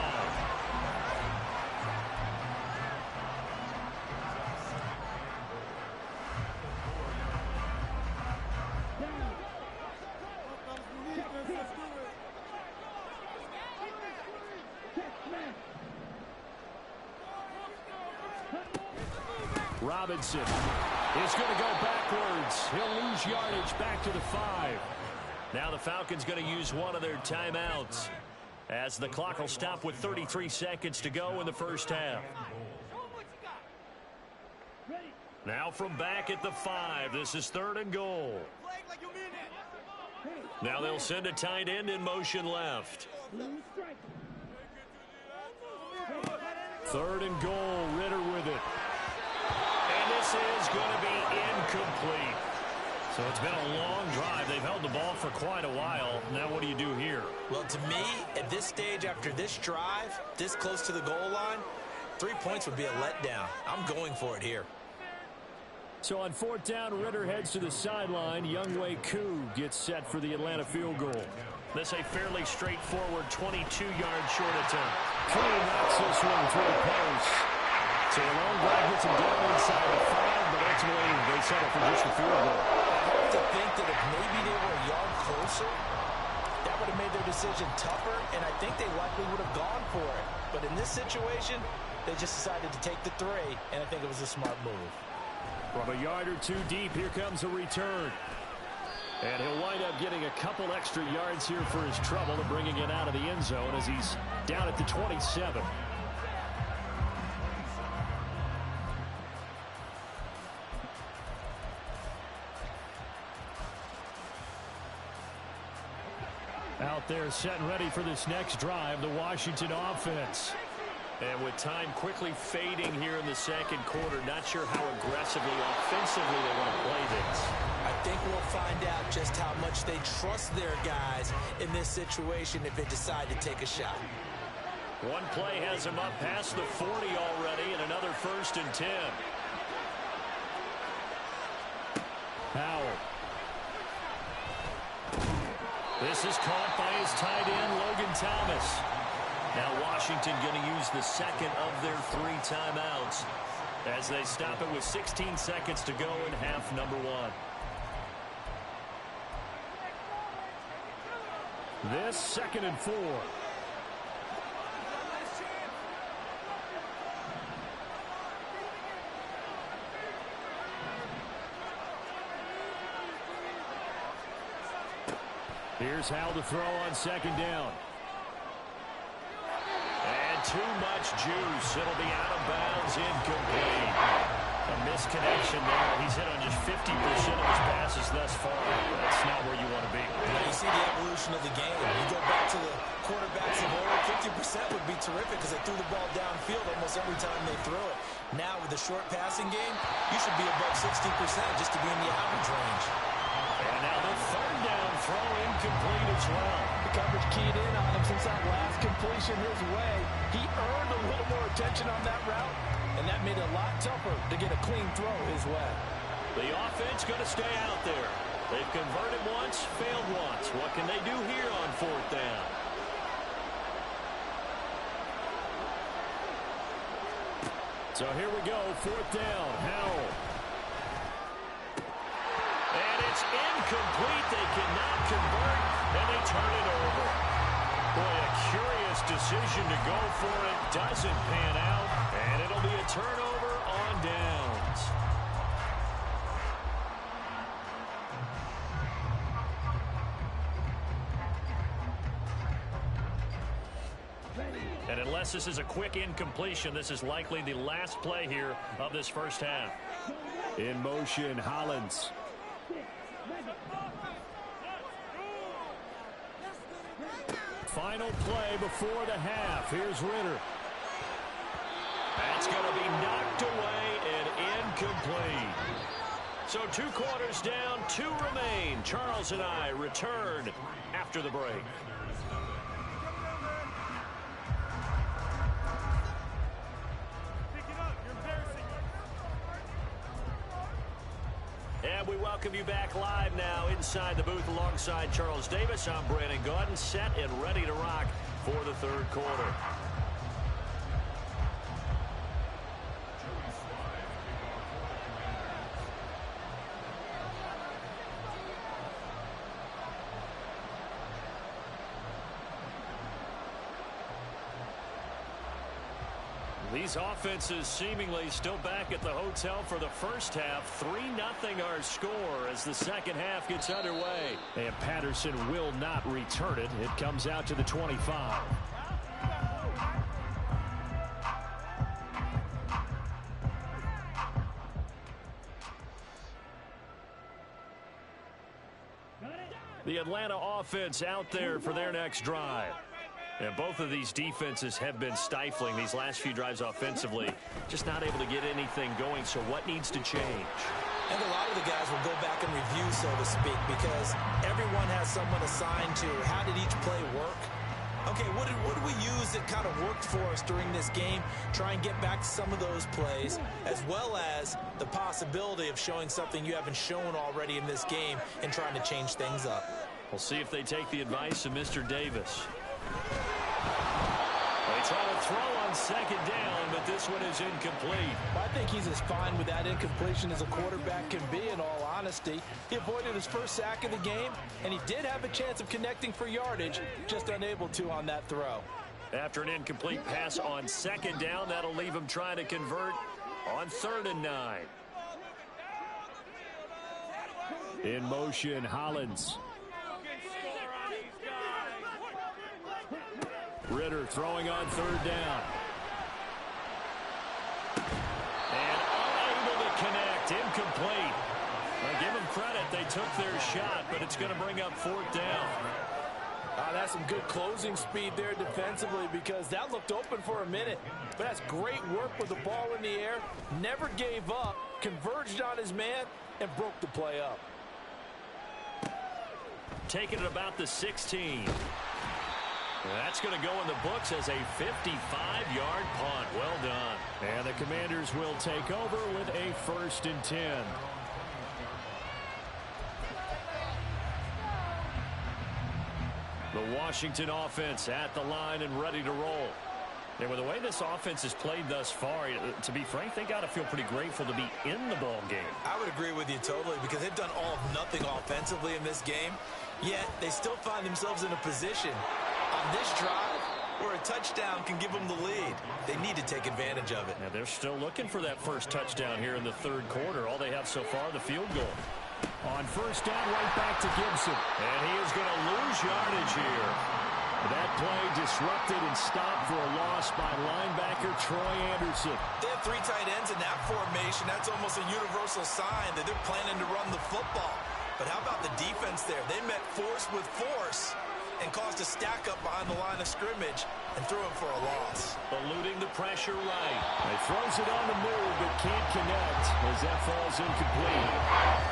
Robinson is going to go backwards. He'll lose yardage back to the 5. Now the Falcons going to use one of their timeouts as the clock will stop with 33 seconds to go in the first half. Now from back at the 5, this is 3rd and goal. Now they'll send a tight end in motion left. 3rd and goal, Ritter with it. And this is going to be incomplete. So it's been a long drive. They've held the ball for quite a while. Now what do you do here? Well, to me, at this stage after this drive, this close to the goal line, 3 points would be a letdown. I'm going for it here. So on 4th down, Ritter heads to the sideline. Younghoe Koo gets set for the Atlanta field goal. This a fairly straightforward 22-yard short attempt. Koo knocks this one through the post. So a long drive gets him down inside the 5, but ultimately they settle for just a field goal. I have to think that if maybe they were a yard closer, that would have made their decision tougher, and I think they likely would have gone for it. But in this situation, they just decided to take the 3, and I think it was a smart move. From a yard or 2 deep, here comes a return. And he'll wind up getting a couple extra yards here for his trouble to bringing it out of the end zone as he's down at the 27. Out there set and ready for this next drive, the Washington offense. And with time quickly fading here in the 2nd quarter, not sure how aggressively, offensively they want to play this. I think we'll find out just how much they trust their guys in this situation if they decide to take a shot. One play has him up past the 40 already, and another 1st and 10. Howell. This is caught by his tight end, Logan Thomas. Now Washington going to use the 2nd of their 3 timeouts as they stop it with 16 seconds to go in half number 1. This 2nd and 4. Here's Howell to throw on 2nd down. And too much juice. It'll be out of bounds, incomplete. A misconnection there. He's hit on just 50% of his passes thus far. That's not where you want to be. Now you see the evolution of the game. You go back to the quarterbacks of old, 50% would be terrific because they threw the ball downfield almost every time they threw it. Now with the short passing game, you should be above 60% just to be in the average range. And now the third down throw incomplete as well. The coverage keyed in on him since that last completion his way. He earned a little more attention on that route, and that made it a lot tougher to get a clean throw his way. The offense going to stay out there. They've converted once, failed once. What can they do here on fourth down? So here we go, fourth down. Howell. And it's incomplete. They cannot convert, and they turn it over. Boy, a curious decision to go for it. Doesn't pan out, and it'll be a turnover on downs. And unless this is a quick incompletion, this is likely the last play here of this first half. In motion, Hollins. Final play before the half. Here's Ritter. That's going to be knocked away and incomplete. So 2 quarters down, 2 remain. Charles and I return after the break. And we welcome you back live now inside the booth alongside Charles Davis. I'm Brandon Gaudin, set and ready to rock for the third quarter. These offenses seemingly still back at the hotel for the first half. 3-0 our score as the second half gets underway. And Patterson will not return it. It comes out to the 25. The Atlanta offense out there for their next drive. And both of these defenses have been stifling these last few drives offensively. Just not able to get anything going. So what needs to change? And a lot of the guys will go back and review, so to speak, because everyone has someone assigned to how did each play work. Okay, what did we use that kind of worked for us during this game? Try and get back to some of those plays, as well as the possibility of showing something you haven't shown already in this game and trying to change things up. We'll see if they take the advice of Mr. Davis. They try to throw on second down, but this one is incomplete. I think he's as fine with that incompletion as a quarterback can be, in all honesty. He avoided his first sack of the game, and he did have a chance of connecting for yardage, just unable to on that throw. After an incomplete pass on second down, that'll leave him trying to convert on 3rd and 9. In motion, Hollins. Ritter throwing on 3rd down. And unable to connect. Incomplete. Now give them credit. They took their shot, but it's going to bring up 4th down. That's some good closing speed there defensively, because that looked open for a minute. But that's great work with the ball in the air. Never gave up. Converged on his man and broke the play up. Taking it about the 16. That's going to go in the books as a 55-yard punt. Well done. And the Commanders will take over with a 1st and 10. The Washington offense at the line and ready to roll. And with the way this offense has played thus far, to be frank, they got to feel pretty grateful to be in the ball game. I would agree with you totally, because they've done all of nothing offensively in this game, yet they still find themselves in a position on this drive where a touchdown can give them the lead. They need to take advantage of it. Now they're still looking for that first touchdown here in the 3rd quarter. All they have so far, the field goal. On 1st down, right back to Gibson. And he is going to lose yardage here. That play disrupted and stopped for a loss by linebacker Troy Anderson. They have 3 tight ends in that formation. That's almost a universal sign that they're planning to run the football. But how about the defense there? They met force with force, and caused a stack up behind the line of scrimmage and threw him for a loss. Eluding the pressure right. He throws it on the move but can't connect as that falls incomplete.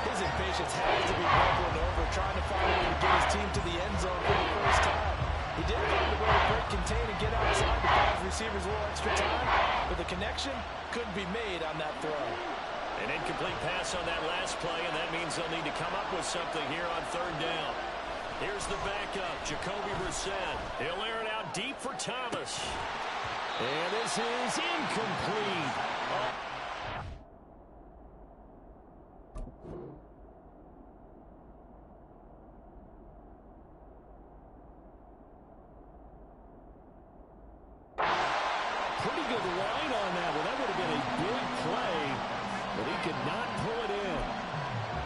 His impatience has to be bubbling over, trying to find a way to get his team to the end zone for the first time. He did find a way to break, contain, and get outside to buy his receivers a little extra time, but the connection couldn't be made on that throw. An incomplete pass on that last play, and that means they'll need to come up with something here on third down. Here's the backup, Jacoby Brissett. He'll air it out deep for Thomas. And this is incomplete. Pretty good line on that one. That would have been a big play, but he could not pull it in.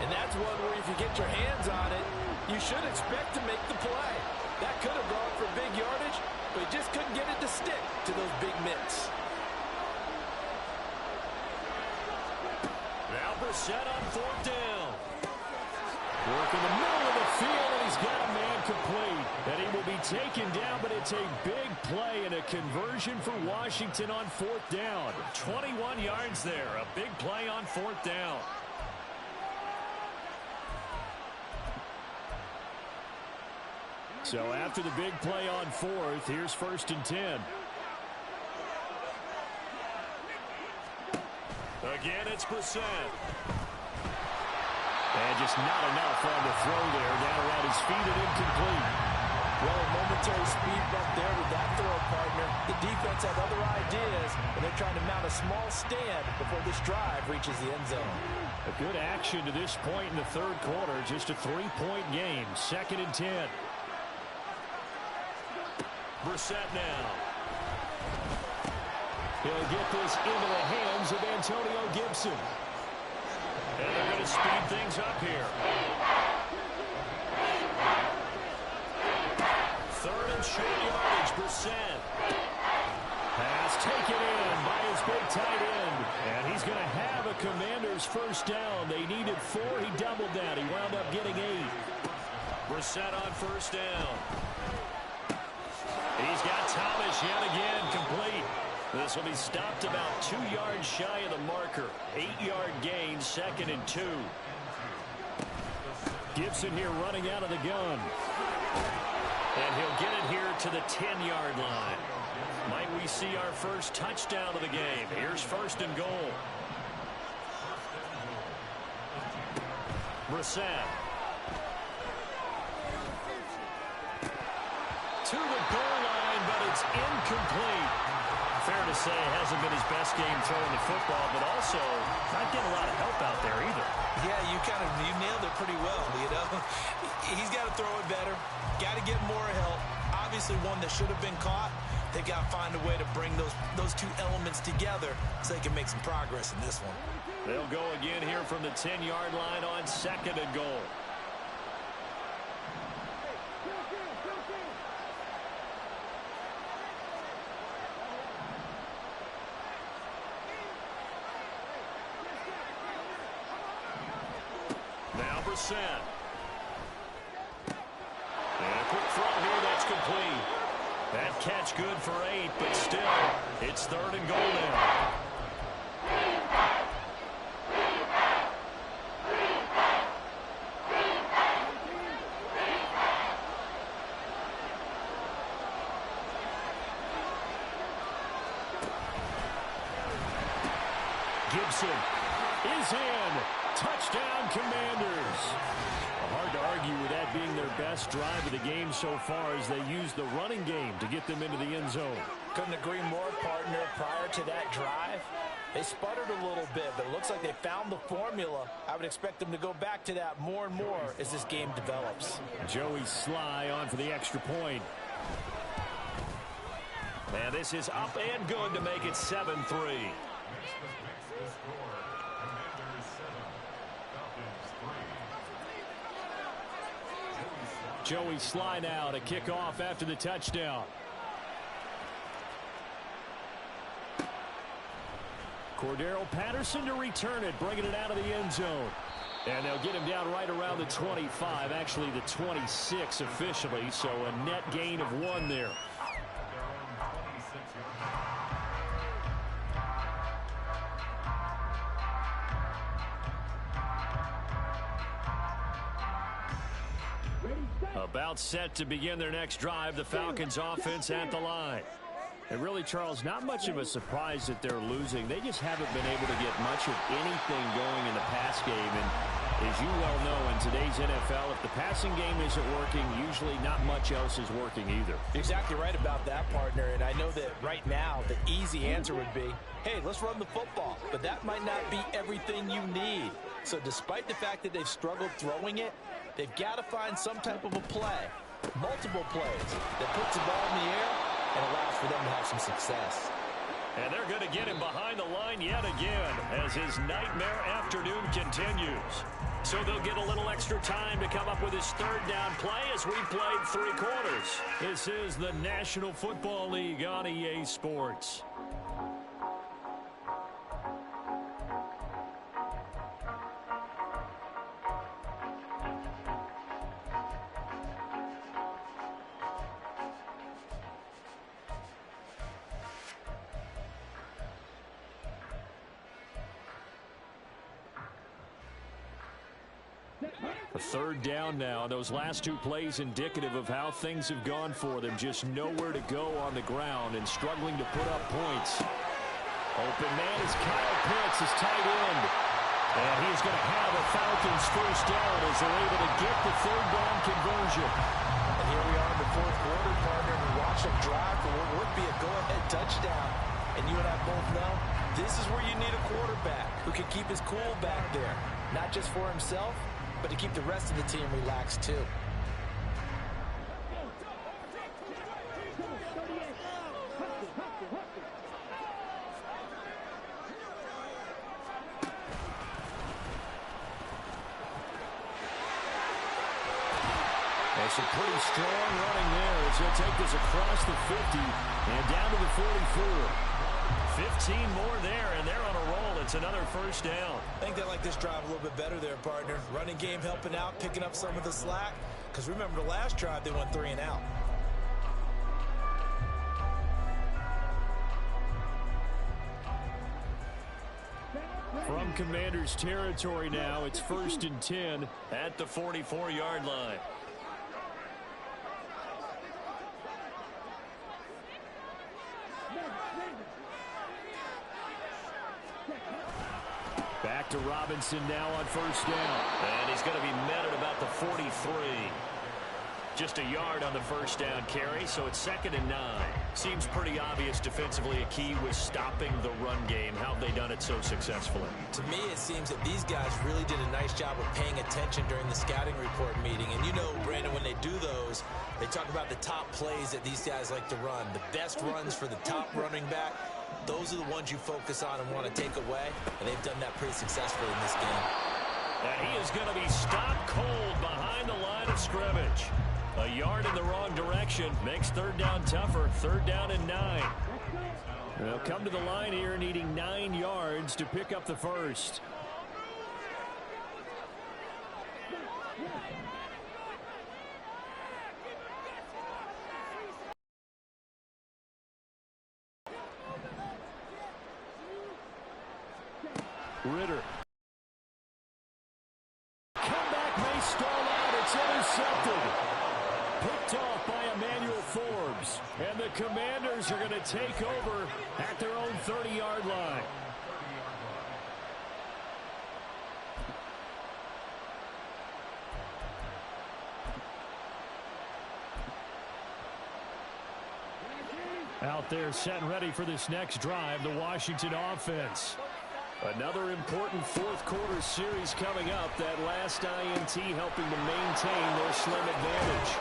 And that's one where if you get your hands on it, you should expect to make the play. That could have gone for big yardage, but he just couldn't get it to stick to those big mitts. Now Brissett on fourth down. Work in the middle of the field, and he's got a man complete. And he will be taken down, but it's a big play and a conversion for Washington on fourth down. 21 yards there, a big play on fourth down. So after the big play on fourth, here's 1st and 10. Again, it's Brissett. And just not enough on the throw there. Down around his feet and incomplete. Well, a momentary speed bump there with that throw, partner. The defense had other ideas, and they're trying to mount a small stand before this drive reaches the end zone. A good action to this point in the third quarter. Just a 3-point game. 2nd and 10. Brissett now. He'll get this into the hands of Antonio Gibson. And they're going to speed things up here. 3rd and short yardage, Brissett. Pass taken in by his big tight end. And he's going to have a Commanders first down. They needed 4. He doubled that. He wound up getting 8. Brissett on first down. He's got Thomas yet again complete. This will be stopped about 2 yards shy of the marker. 8-yard gain, 2nd and 2. Gibson here running out of the gun. And he'll get it here to the 10-yard line. Might we see our first touchdown of the game? Here's 1st and goal. Brissett. To the goal line, but it's incomplete. Fair to say it hasn't been his best game throwing the football, but also not getting a lot of help out there either. Yeah, you nailed it pretty well, you know. He's got to throw it better. Got to get more help. Obviously one that should have been caught. They got to find a way to bring those two elements together so they can make some progress in this one. They'll go again here from the 10-yard line on 2nd and goal. Now Brissett. And a quick throw here, that's complete. That catch good for 8, but still, it's 3rd and goal now. Gibson is in. Touchdown, Commanders. Hard to argue with that being their best drive of the game so far as they use the running game to get them into the end zone. Couldn't agree more, partner. Prior to that drive, they sputtered a little bit, but it looks like they found the formula. I would expect them to go back to that more and more as this game develops. Joey Sly on for the extra point. And this is up and good to make it 7-3. Joey Sly now to kick off after the touchdown. Cordero Patterson to return it, bringing it out of the end zone. And they'll get him down right around the 25, actually the 26 officially, so a net gain of 1 there. About set to begin their next drive, the Falcons offense at the line. And really, Charles, not much of a surprise that they're losing. They just haven't been able to get much of anything going in the pass game. And as you well know, in today's NFL, if the passing game isn't working, usually not much else is working either. You're exactly right about that, partner. And I know that right now the easy answer would be, hey, let's run the football. But that might not be everything you need. So despite the fact that they've struggled throwing it, they've got to find some type of a play, multiple plays, that puts the ball in the air and allows for them to have some success. And they're going to get him behind the line yet again as his nightmare afternoon continues. So they'll get a little extra time to come up with his third down play as we played 3 quarters. This is the National Football League on EA Sports. A third down now. Those last 2 plays indicative of how things have gone for them. Just nowhere to go on the ground and struggling to put up points. Open man is Kyle Pitts, his tight end. And he's going to have a Falcons first down as they're able to get the third down conversion. And here we are in the 4th quarter, partner. We watch them drive for what would be a go-ahead touchdown. And you and I both know this is where you need a quarterback who can keep his cool back there. Not just for himself, but to keep the rest of the team relaxed too. That's a pretty strong running there as he'll take this across the 50 and down to the 44. 15 more there, and they're on a roll. It's another first down. I think they like this drive a little bit better there, partner. Running game helping out, picking up some of the slack. Because remember, the last drive, they went 3 and out. From Commanders territory now, it's 1st and 10 at the 44-yard line. Back to Robinson now on first down. And he's going to be met at about the 43. Just a yard on the first down carry, so it's 2nd and 9. Seems pretty obvious defensively a key was stopping the run game. How have they done it so successfully? To me, it seems that these guys really did a nice job of paying attention during the scouting report meeting. And you know, Brandon, when they do those, they talk about the top plays that these guys like to run. The best runs for the top running back. Those are the ones you focus on and want to take away, and they've done that pretty successfully in this game. And he is going to be stopped cold behind the line of scrimmage. A yard in the wrong direction makes third down tougher. 3rd down and 9. They'll come to the line here needing 9 yards to pick up the first. Ritter. Comeback may stall out. It's intercepted. Picked off by Emmanuel Forbes. And the Commanders are going to take over at their own 30-yard line. Out there set and ready for this next drive, the Washington offense. Another important 4th quarter series coming up. That last INT helping to maintain their slim advantage.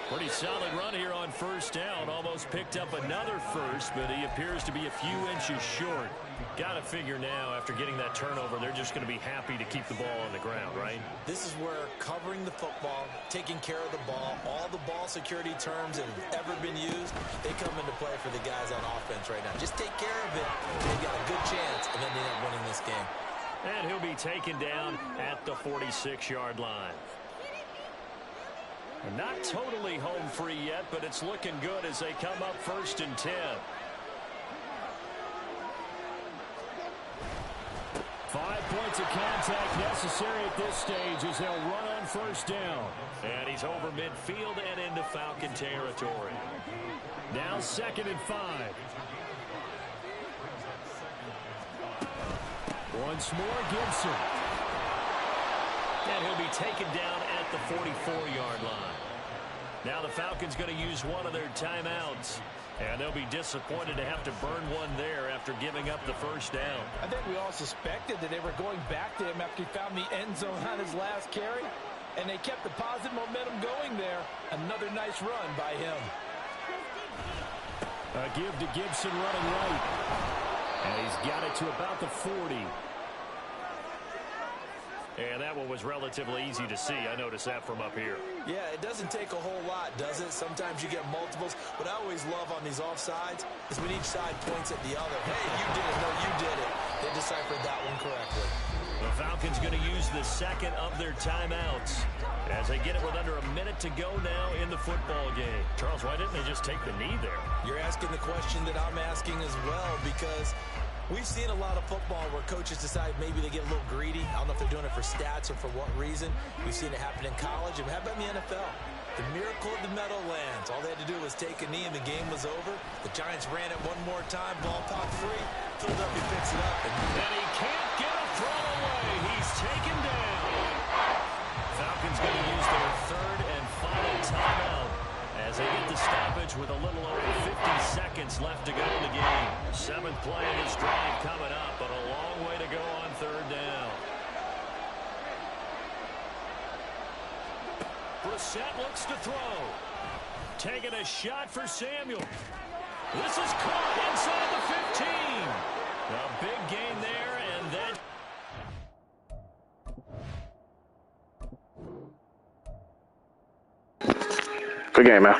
Pretty solid run here on first down. Almost picked up another first, but he appears to be a few inches short. Got to figure now, after getting that turnover, they're just going to be happy to keep the ball on the ground, right? This is where covering the football, taking care of the ball, all the ball security terms that have ever been used, they come into play for the guys on offense right now. Just take care of it. They've got a good chance, and then they end up winning this game. And he'll be taken down at the 46-yard line. Not totally home free yet, but it's looking good as they come up 1st and 10. 5 points of contact necessary at this stage as they'll run on 1st down. And he's over midfield and into Falcon territory. Now 2nd and 5. Once more, Gibson. And he'll be taken down at the 44-yard line. Now the Falcons going to use one of their timeouts. And they'll be disappointed to have to burn one there after giving up the 1st down. I think we all suspected that they were going back to him after he found the end zone on his last carry. And they kept the positive momentum going there. Another nice run by him. A give to Gibson running right. And he's got it to about the 40. And that one was relatively easy to see. I noticed that from up here. Yeah, it doesn't take a whole lot, does it? Sometimes you get multiples. What I always love on these offsides is when each side points at the other. Hey, you did it. No, you did it. They deciphered that one correctly. The Falcons going to use the 2nd of their timeouts as they get it with under a minute to go now in the football game. Charles, why didn't they just take the knee there? You're asking the question that I'm asking as well, because we've seen a lot of football where coaches decide maybe they get a little greedy. I don't know if they're doing it for stats or for what reason. We've seen it happen in college. And how about in the NFL? The miracle of the Meadowlands. All they had to do was take a knee and the game was over. The Giants ran it one more time. Ball popped free. Philadelphia picks it up. And he can't get a throw away. He's taken down. Falcons going to use their 3rd and final timeout as they get the stoppage with a little over 50 seconds left to go in the game. 7th play of this drive coming up, but a long way to go on 3rd down. Brissett looks to throw. Taking a shot for Samuel. This is caught inside the 15. A big gain there, and then... Good game, man.